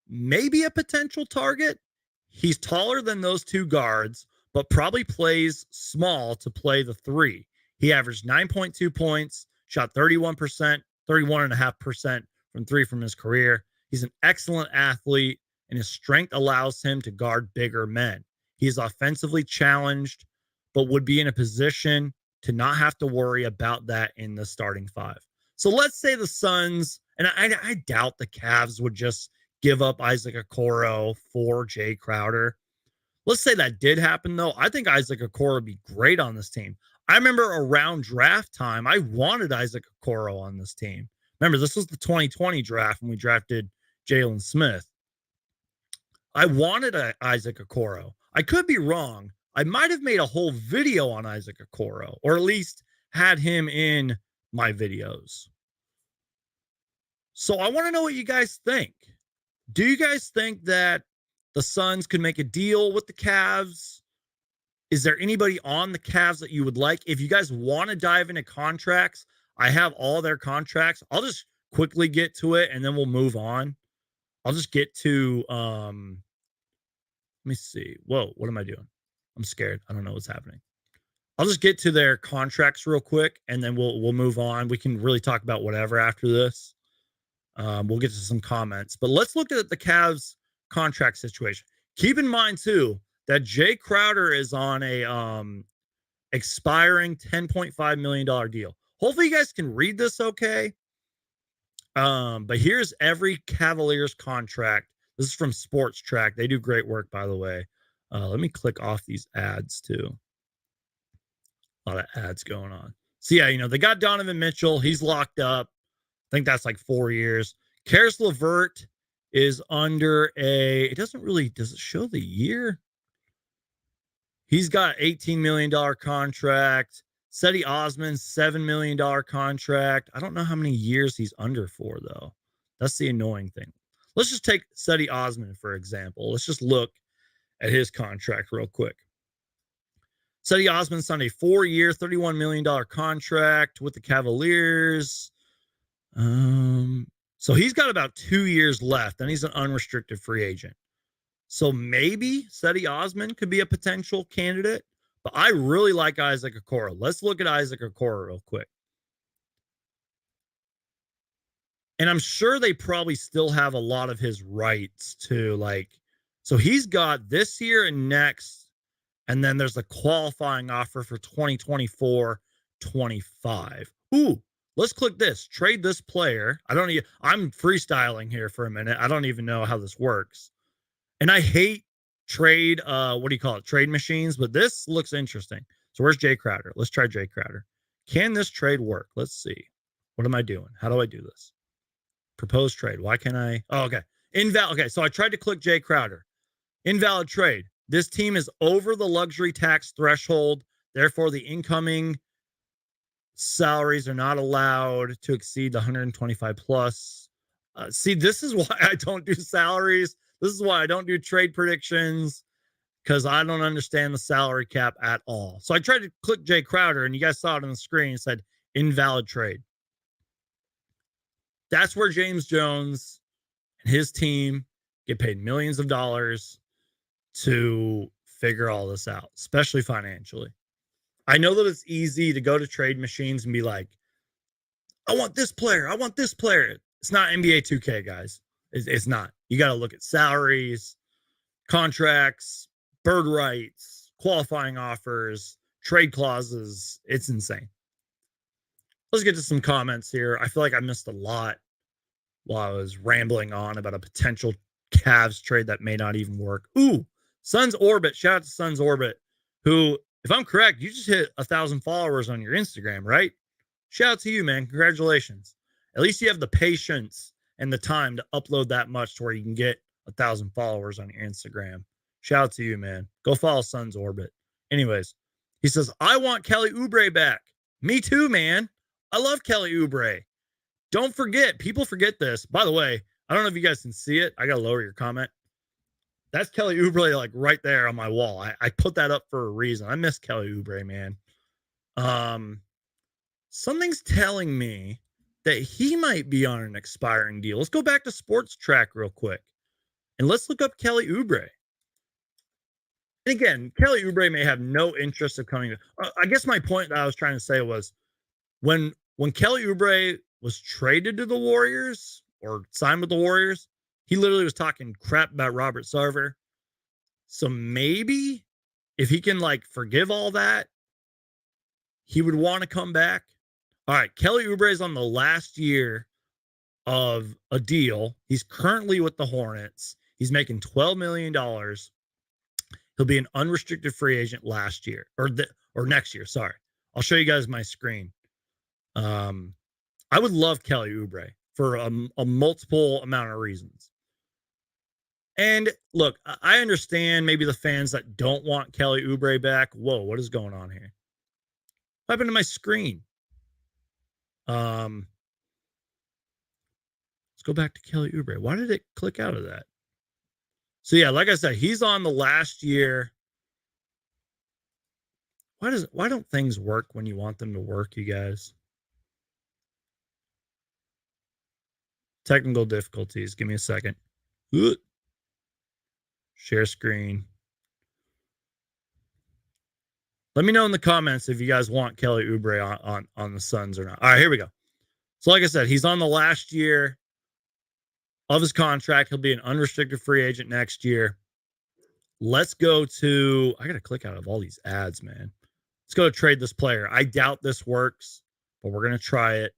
Maybe a potential target. He's taller than those 2 guards, but probably plays small to play the 3. He averaged 9.2 points, shot 31.5% from 3 from his career. He's an excellent athlete, and his strength allows him to guard bigger men. He is offensively challenged, but would be in a position to not have to worry about that in the starting 5. So let's say the Suns, and I doubt the Cavs would just give up Isaac Okoro for Jae Crowder. Let's say that did happen, though. I think Isaac Okoro would be great on this team. I remember around draft time, I wanted Isaac Okoro on this team. Remember, this was the 2020 draft when we drafted Jalen Smith. I wanted Isaac Okoro. I could be wrong. I might have made a whole video on Isaac Okoro, or at least had him in my videos. So I want to know what you guys think. Do you guys think that the Suns could make a deal with the Cavs? Is there anybody on the Cavs that you would like? If you guys want to dive into contracts, I have all their contracts. I'll just quickly get to it and then we'll move on. I'll just get to let me see. Whoa, what am I doing? I'm scared. I don't know what's happening. I'll just get to their contracts real quick and then we'll move on. We can really talk about whatever after this. We'll get to some comments, but let's look at the Cavs contract situation. Keep in mind too that Jae Crowder is on a expiring $10.5 million deal. Hopefully you guys can read this okay. But here's every Cavaliers contract. This is from Sports Track. They do great work, by the way. Let me click off these ads too. A lot of ads going on. So yeah, they got Donovan Mitchell. He's locked up. I think that's like 4 years. Karis LeVert is under it does it show the year? He's got $18 million contract. Cedi Osman's $7 million contract. I don't know how many years he's under for, though. That's the annoying thing. Let's just take Cedi Osman, for example. Let's just look at his contract real quick. Cedi Osman signed a 4-year, $31 million contract with the Cavaliers. So he's got about 2 years left, and he's an unrestricted free agent. So maybe Cedi Osman could be a potential candidate, but I really like Isaac Okoro. Let's look at Isaac Okoro real quick. And I'm sure they probably still have a lot of his rights too. So he's got this year and next, and then there's a qualifying offer for 2024-25. Ooh. Let's click this. Trade this player. I'm freestyling here for a minute. I don't even know how this works. And I hate trade, trade machines, but this looks interesting. So where's Jae Crowder? Let's try Jae Crowder. Can this trade work? Let's see. What am I doing? How do I do this? Propose trade. Why can't I? Oh, okay. Invalid. Okay, so I tried to click Jae Crowder. Invalid trade. This team is over the luxury tax threshold. Therefore, the incoming salaries are not allowed to exceed the 125 plus. See, this is why I don't do salaries. This is why I don't do trade predictions, because I don't understand the salary cap at all. So I tried to click Jae Crowder, and you guys saw it on the screen. It said invalid trade. That's where James Jones and his team get paid millions of dollars to figure all this out, especially financially. I know that it's easy to go to trade machines and be like, I want this player. I want this player. It's not NBA 2K, guys. It's not. You got to look at salaries, contracts, bird rights, qualifying offers, trade clauses. It's insane. Let's get to some comments here. I feel like I missed a lot while I was rambling on about a potential Cavs trade that may not even work. Ooh, Suns Orbit. Shout out to Suns Orbit, who, if I'm correct, you just hit 1,000 followers on your Instagram, right? Shout out to you, man. Congratulations. At least you have the patience and the time to upload that much to where you can get 1,000 followers on your Instagram. Shout out to you, man. Go follow Suns Orbit. Anyways, he says, I want Kelly Oubre back. Me too, man. I love Kelly Oubre. Don't forget, people forget this. By the way, I don't know if you guys can see it. I got to lower your comment. That's Kelly Oubre, like right there on my wall. I put that up for a reason. I miss Kelly Oubre, man. Something's telling me that he might be on an expiring deal. Let's go back to Sports Track real quick, and let's look up Kelly Oubre. And again, Kelly Oubre may have no interest of coming. I guess my point that I was trying to say was when Kelly Oubre was traded to the Warriors or signed with the Warriors, he literally was talking crap about Robert Sarver. So maybe if he can like forgive all that, he would want to come back. All right, Kelly Oubre is on the last year of a deal. He's currently with the Hornets. He's making $12 million. He'll be an unrestricted free agent last year or next year. Sorry. I'll show you guys my screen. I would love Kelly Oubre for a multiple amount of reasons. And look, I understand maybe the fans that don't want Kelly Oubre back. Whoa, what is going on here? What happened to my screen? Let's go back to Kelly Oubre. Why did it click out of that? So yeah, like I said, he's on the last year. Why don't things work when you want them to work, you guys? Technical difficulties. Give me a second. Share screen. Let me know in the comments if you guys want Kelly Oubre on the Suns or not. All right, here we go. So like I said, he's on the last year of his contract. He'll be an unrestricted free agent next year. Let's go to, I got to click out of all these ads, man. Let's go to trade this player. I doubt this works, but we're going to try it.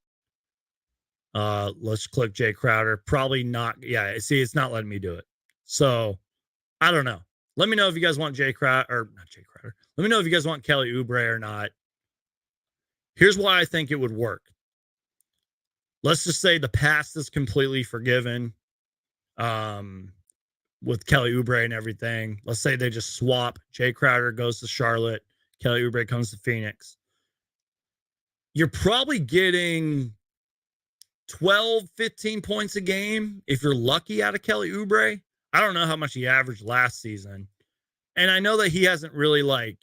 Let's click Jae Crowder. Probably not. Yeah, see, it's not letting me do it. So I don't know. Let me know if you guys want Jae Crowder, or not Jae Crowder. Let me know if you guys want Kelly Oubre or not. Here's why I think it would work. Let's just say the past is completely forgiven with Kelly Oubre and everything. Let's say they just swap. Jae Crowder goes to Charlotte. Kelly Oubre comes to Phoenix. You're probably getting 12, 15 points a game if you're lucky out of Kelly Oubre. I don't know how much he averaged last season. And I know that he hasn't really like,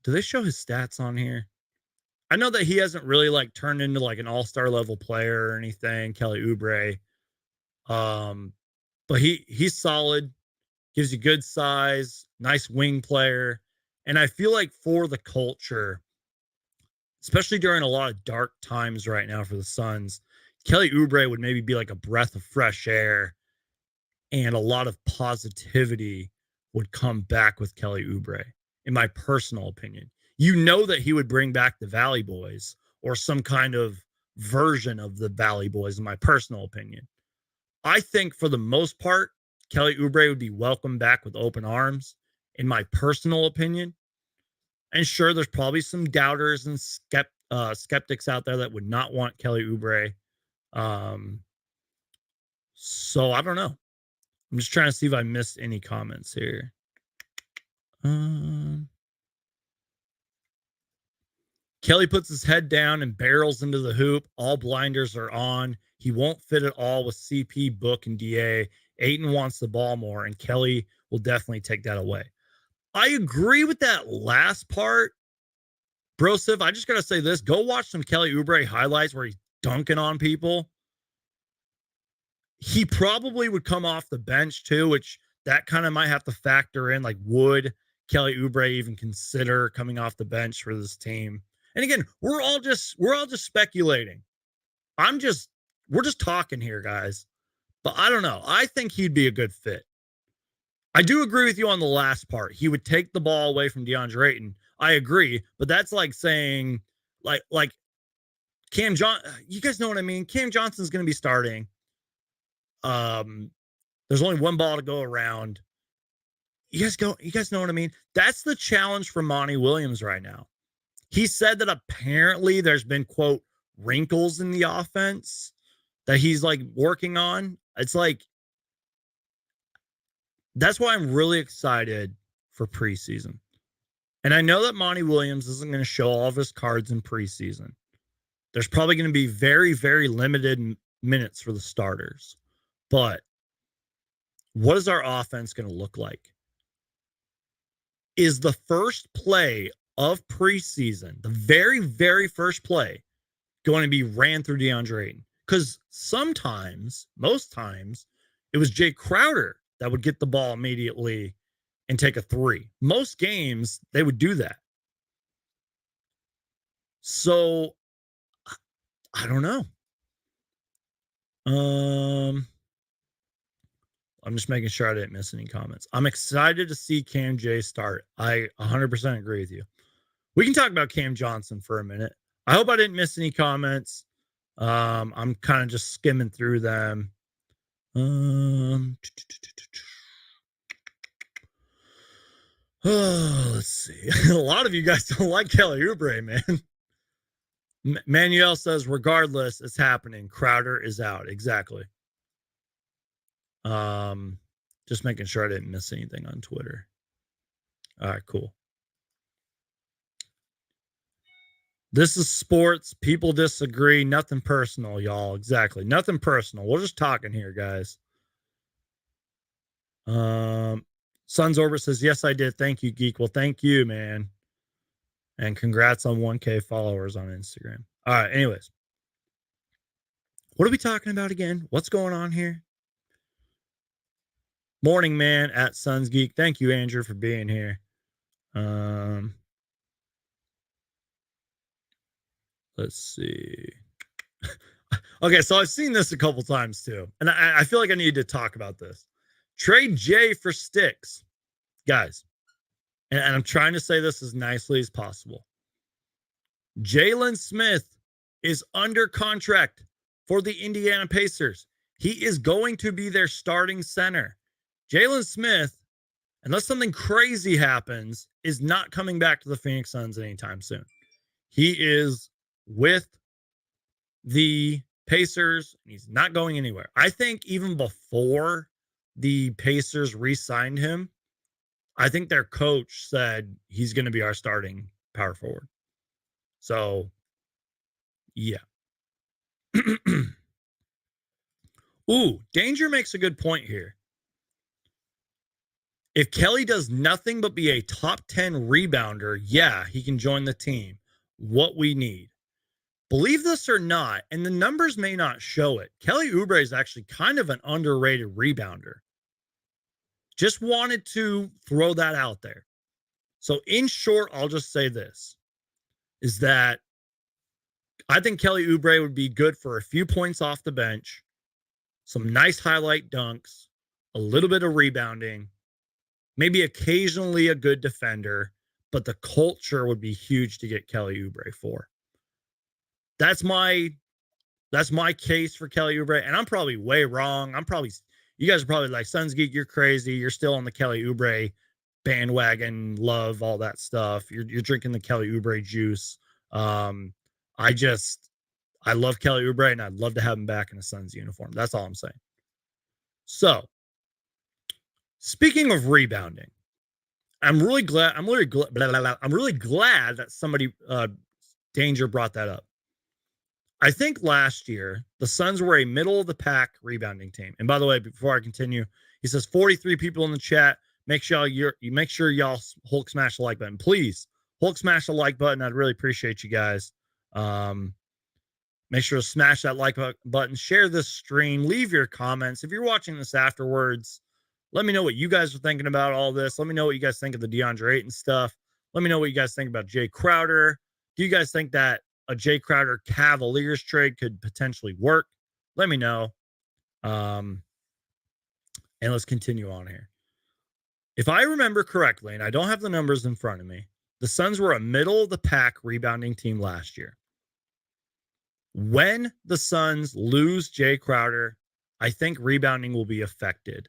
do they show his stats on here? I know that he hasn't really like turned into like an all-star level player or anything, Kelly Oubre. But he's solid, gives you good size, nice wing player. And I feel like for the culture, especially during a lot of dark times right now for the Suns, Kelly Oubre would maybe be like a breath of fresh air, and a lot of positivity would come back with Kelly Oubre, in my personal opinion. You know that he would bring back the Valley Boys or some kind of version of the Valley Boys, in my personal opinion. I think for the most part, Kelly Oubre would be welcomed back with open arms, in my personal opinion. And sure, there's probably some doubters and skeptics out there that would not want Kelly Oubre. So I don't know. I'm just trying to see if I missed any comments here. Kelly puts his head down and barrels into the hoop. All blinders are on. He won't fit at all with CP, Book, and DA. Ayton wants the ball more, and Kelly will definitely take that away. I agree with that last part. Brosif, I just got to say this. Go watch some Kelly Oubre highlights where he's dunking on people. He probably would come off the bench too, which that kind of might have to factor in. Like, would Kelly Oubre even consider coming off the bench for this team? And again, we're all just speculating. We're just talking here, guys. But I don't know. I think he'd be a good fit. I do agree with you on the last part. He would take the ball away from Deandre Ayton. I agree, but that's like saying, like Cam Johnson. You guys know what I mean? Cam Johnson's going to be starting. There's only one ball to go around. You guys know what I mean? That's the challenge for Monty Williams right now. He said that apparently there's been, quote, wrinkles in the offense that he's like working on. It's like, that's why I'm really excited for preseason. And I know that Monty Williams isn't going to show all of his cards in preseason. There's probably going to be very, very limited minutes for the starters. But what is our offense going to look like? Is the first play of preseason, the very, very first play, going to be ran through Deandre Ayton? Because sometimes, most times, it was Jae Crowder that would get the ball immediately and take a three. Most games, they would do that. So, I don't know. I'm just making sure I didn't miss any comments. I'm excited to see Cam J start. I 100% agree with you. We can talk about Cam Johnson for a minute. I hope I didn't miss any comments. I'm kind of just skimming through them. Let's see. A lot of you guys don't like Kelly Oubre, man. Manuel says, regardless, it's happening. Crowder is out. Exactly. Just making sure I didn't miss anything on Twitter. All right, cool. This is sports. People disagree. Nothing personal, y'all. Exactly. Nothing personal. We're just talking here, guys. Sons Orbit says, yes, I did. Thank you, Geek. Well, thank you, man. And congrats on 1K followers on Instagram. All right, anyways. What are we talking about again? What's going on here? Morning, man, at Sons Geek. Thank you, Andrew, for being here. Let's see. Okay, so I've seen this a couple times too, and I feel like I need to talk about this. Trade Jay for sticks, guys. And I'm trying to say this as nicely as possible. Jalen Smith is under contract for the Indiana Pacers. He is going to be their starting center. Jalen Smith, unless something crazy happens, is not coming back to the Phoenix Suns anytime soon. He is with the Pacers. He's not going anywhere. I think even before the Pacers re-signed him, I think their coach said he's going to be our starting power forward. So, yeah. Ooh, Danger makes a good point here. If Kelly does nothing but be a top 10 rebounder, yeah, he can join the team. What we need. Believe this or not, and the numbers may not show it, Kelly Oubre is actually kind of an underrated rebounder. Just wanted to throw that out there. So in short, I'll just say this, is that I think Kelly Oubre would be good for a few points off the bench, some nice highlight dunks, a little bit of rebounding, maybe occasionally a good defender, but the culture would be huge to get Kelly Oubre for. That's my case for Kelly Oubre, and I'm probably way wrong. You guys are probably like, Sons Geek, you're crazy. You're still on the Kelly Oubre bandwagon, love all that stuff. You're drinking the Kelly Oubre juice. I love Kelly Oubre, and I'd love to have him back in a Suns uniform. That's all I'm saying. So, speaking of rebounding, I'm really glad that somebody, Danger, brought that up. I think last year the Suns were a middle of the pack rebounding team. And by the way, before I continue, he says 43 people in the chat. Make sure y'all Hulk smash the like button, please. Hulk smash the like button. I'd really appreciate you guys. Make sure to smash that like button. Share this stream. Leave your comments. If you're watching this afterwards, let me know what you guys are thinking about all this. Let me know what you guys think of the Deandre Ayton stuff. Let me know what you guys think about Jae Crowder. Do you guys think that a Jae Crowder Cavaliers trade could potentially work? Let me know. And let's continue on here. If I remember correctly, and I don't have the numbers in front of me, the Suns were a middle of the pack rebounding team last year. When the Suns lose Jae Crowder, I think rebounding will be affected.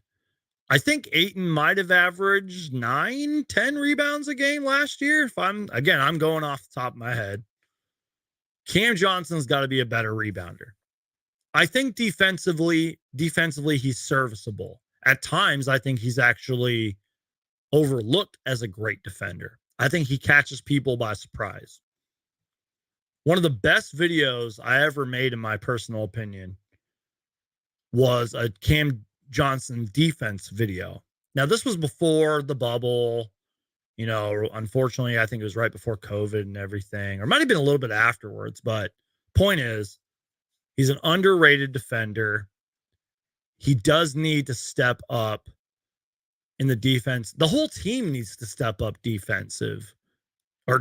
I think Ayton might have averaged 9-10 rebounds a game last year. I'm going off the top of my head. Cam Johnson's got to be a better rebounder. I think defensively he's serviceable. At times, I think he's actually overlooked as a great defender. I think he catches people by surprise. One of the best videos I ever made, in my personal opinion, was a Cam Johnson defense video. Now, this was before the bubble. Unfortunately, I think it was right before COVID and everything, or it might have been a little bit afterwards. But point is, he's an underrated defender. He does need to step up in the defense. The whole team needs to step up defensively. They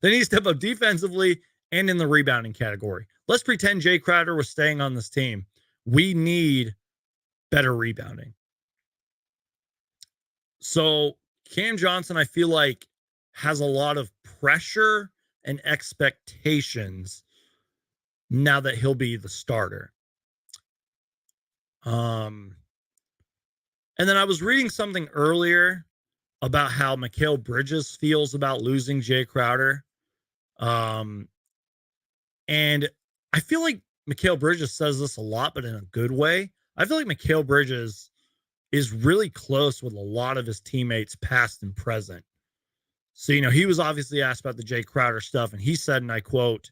need to step up defensively and in the rebounding category. Let's pretend Jae Crowder was staying on this team. We need better rebounding. So Cam Johnson, I feel like, has a lot of pressure and expectations now that he'll be the starter. And then I was reading something earlier about how Mikal Bridges feels about losing Jae Crowder. And I feel like Mikal Bridges says this a lot, but in a good way. I feel like Mikal Bridges is really close with a lot of his teammates, past and present. So, he was obviously asked about the Jae Crowder stuff, and he said, and I quote,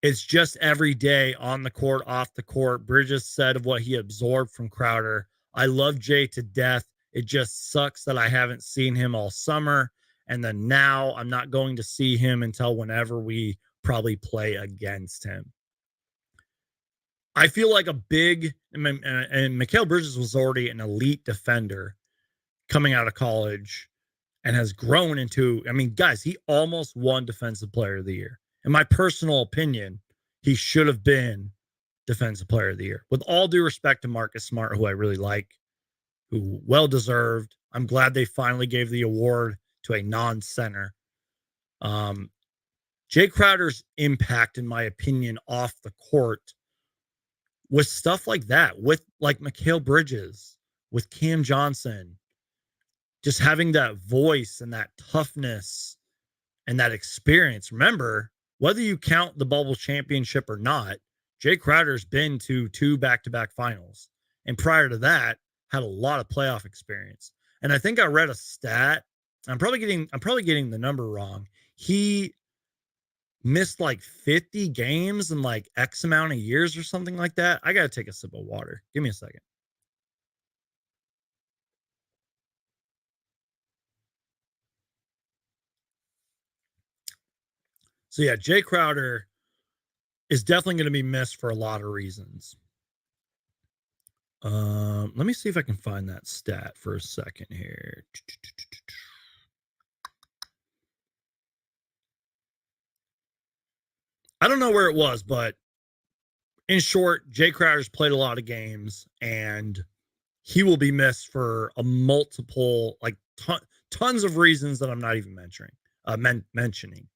it's just every day on the court, off the court. Bridges said of what he absorbed from Crowder. I love Jay to death. It just sucks that I haven't seen him all summer. And then now I'm not going to see him until whenever we probably play against him. I feel like and Mikal Bridges was already an elite defender coming out of college and has grown into, guys, he almost won Defensive Player of the Year. In my personal opinion, he should have been Defensive Player of the Year. With all due respect to Marcus Smart, who I really like, who well-deserved. I'm glad they finally gave the award to a non-center. Jae Crowder's impact, in my opinion, off the court was stuff like that, with like Mikal Bridges, with Cam Johnson, just having that voice and that toughness and that experience. Remember, whether you count the bubble championship or not, Jae Crowder's been to 2 back-to-back finals. And prior to that, had a lot of playoff experience. And I think I read a stat. I'm probably getting the number wrong. He missed like 50 games in like X amount of years or something like that. I got to take a sip of water. Give me a second. So yeah, Jae Crowder is definitely going to be missed for a lot of reasons. Let me see if I can find that stat for a second here. I don't know where it was, but in short, Jae Crowder's played a lot of games, and he will be missed for a multiple, like tons of reasons that I'm not even mentioning.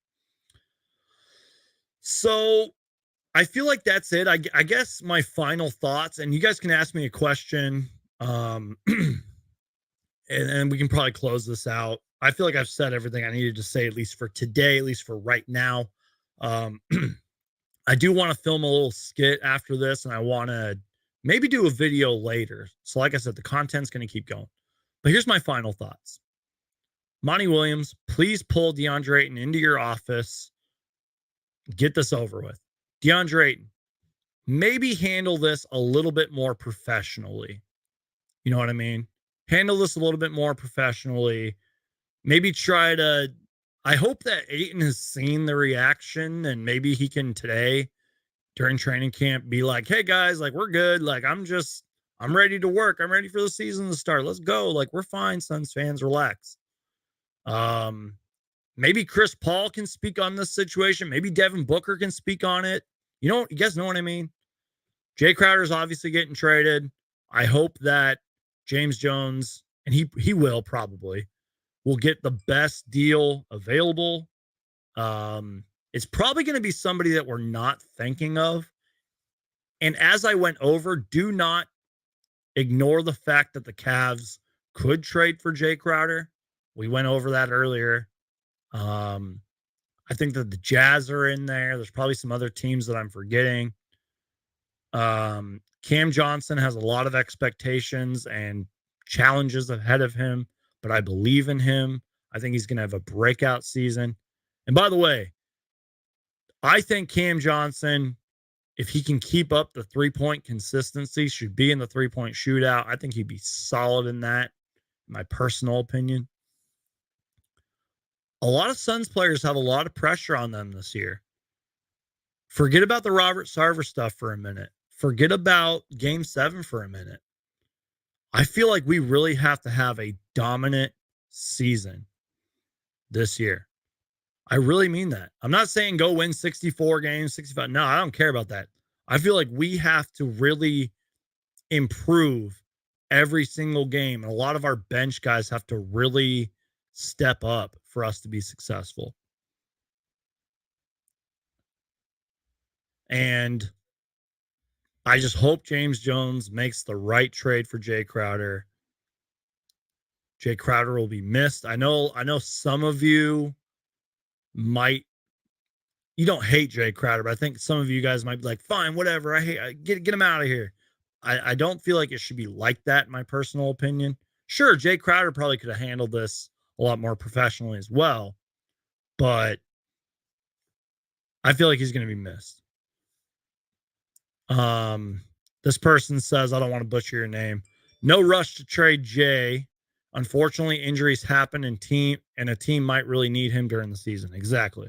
So I feel like that's it. I guess my final thoughts, and you guys can ask me a question, and we can probably close this out. I feel like I've said everything I needed to say, at least for today, at least for right now. I do want to film a little skit after this, and I want to maybe do a video later. So like I said, the content's going to keep going. But here's my final thoughts. Monty Williams, please pull Deandre Ayton into your office. Get this over with. Deandre Ayton, maybe handle this a little bit more professionally. You know what I mean? Handle this a little bit more professionally. Maybe try to... I hope that Ayton has seen the reaction, and maybe he can today during training camp be like, hey guys, like we're good. Like I'm ready to work. I'm ready for the season to start. Let's go. Like we're fine, Suns fans, relax. Maybe Chris Paul can speak on this situation. Maybe Devin Booker can speak on it. You guys know what I mean? Jae Crowder's obviously getting traded. I hope that James Jones, and he will probably, will get the best deal available. It's probably going to be somebody that we're not thinking of. And as I went over, do not ignore the fact that the Cavs could trade for Jae Crowder. We went over that earlier. I think that the Jazz are in there. There's probably some other teams that I'm forgetting. Cam Johnson has a lot of expectations and challenges ahead of him, but I believe in him. I think he's going to have a breakout season. And by the way, I think Cam Johnson if he can keep up the 3-point consistency, should be in the 3-point shootout. I think he'd be solid in that, in my personal opinion. A lot of Suns players have a lot of pressure on them this year. Forget about the Robert Sarver stuff for a minute. Forget about Game 7 for a minute. I feel like we really have to have a dominant season this year. I really mean that. I'm not saying go win 64 games, 65. No, I don't care about that. I feel like we have to really improve every single game. And a lot of our bench guys have to really step up for us to be successful. And I just hope James Jones makes the right trade for Jae Crowder. Jae Crowder will be missed. I know some of you you don't hate Jae Crowder, but I think some of you guys might be like, fine, whatever. Get him out of here. I don't feel like it should be like that, in my personal opinion. Sure, Jae Crowder probably could have handled this a lot more professionally as well, but I feel like he's going to be missed. This person says, I don't want to butcher your name. No rush to trade Jay. Unfortunately, injuries happen and a team might really need him during the season. Exactly.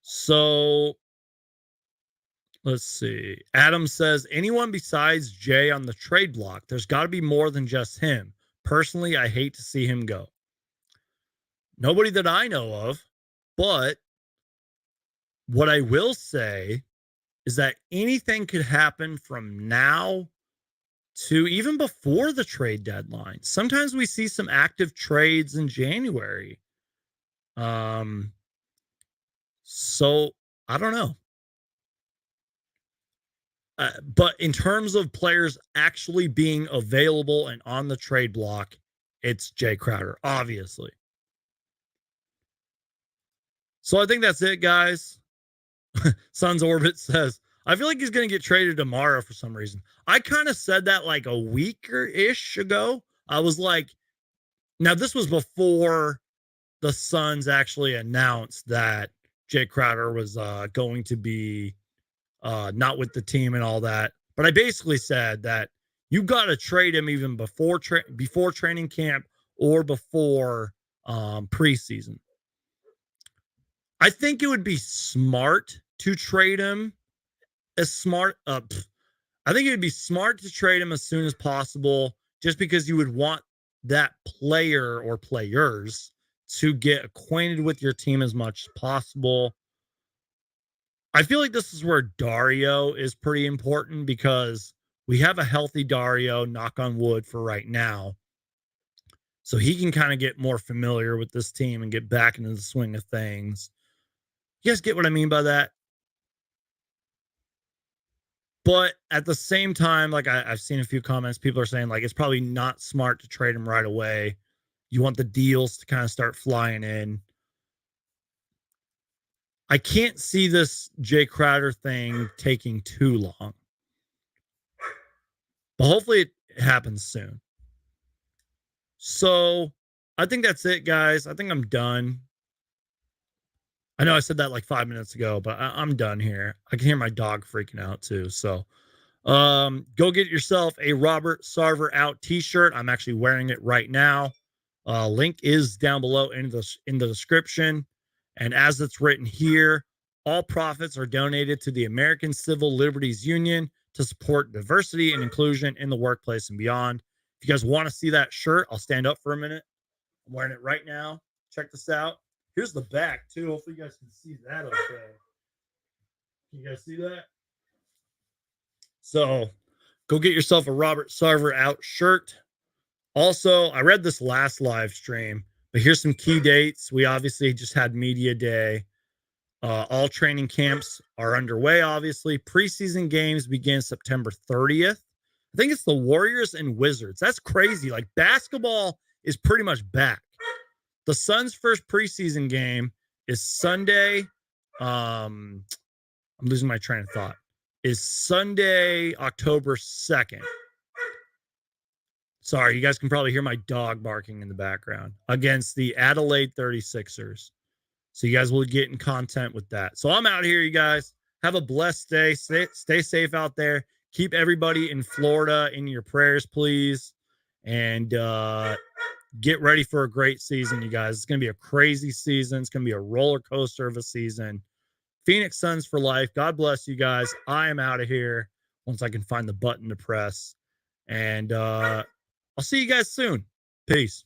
So let's see. Adam says, anyone besides Jay on the trade block? There's got to be more than just him. Personally, I hate to see him go. Nobody that I know of, but what I will say is that anything could happen from now to even before the trade deadline. Sometimes we see some active trades in January. So I don't know. But in terms of players actually being available and on the trade block, it's Jae Crowder, obviously. So I think that's it, guys. Sun's Orbit says, I feel like he's going to get traded tomorrow for some reason. I kind of said that like a week-ish ago. I was like, now this was before the Suns actually announced that Jae Crowder was going to be not with the team and all that. But I basically said that you got to trade him even before training camp or before preseason. I think it would be smart to trade him I think it would be smart to trade him as soon as possible, just because you would want that player or players to get acquainted with your team as much as possible. I feel like this is where Dario is pretty important, because we have a healthy Dario, knock on wood, for right now. So he can kind of get more familiar with this team and get back into the swing of things. You guys get what I mean by that? But at the same time, like I've seen a few comments, people are saying like it's probably not smart to trade him right away. You want the deals to kind of start flying in. I can't see this Jae Crowder thing taking too long. But hopefully it happens soon. So I think that's it, guys. I think I'm done. I know I said that like 5 minutes ago, but I'm done here. I can hear my dog freaking out too. So go get yourself a Robert Sarver Out t-shirt. I'm actually wearing it right now. Link is down below in the description. And as it's written here, all profits are donated to the American Civil Liberties Union to support diversity and inclusion in the workplace and beyond. If you guys want to see that shirt, I'll stand up for a minute. I'm wearing it right now. Check this out. Here's the back, too. Hopefully you guys can see that okay. Can you guys see that? So go get yourself a Robert Sarver Out shirt. Also, I read this last live stream, but here's some key dates. We obviously just had media day. All training camps are underway, obviously. Preseason games begin September 30th. I think it's the Warriors and Wizards. That's crazy. Like, basketball is pretty much back. The Suns' first preseason game is Sunday. I'm losing my train of thought. Is Sunday, October 2nd. Sorry, you guys can probably hear my dog barking in the background. Against the Adelaide 36ers. So you guys will get in content with that. So I'm out here, you guys. Have a blessed day. Stay safe out there. Keep everybody in Florida in your prayers, please. And get ready for a great season, you guys. It's going to be a crazy season. It's going to be a roller coaster of a season. Phoenix Suns for life. God bless you guys. I am out of here once I can find the button to press. And I'll see you guys soon. Peace.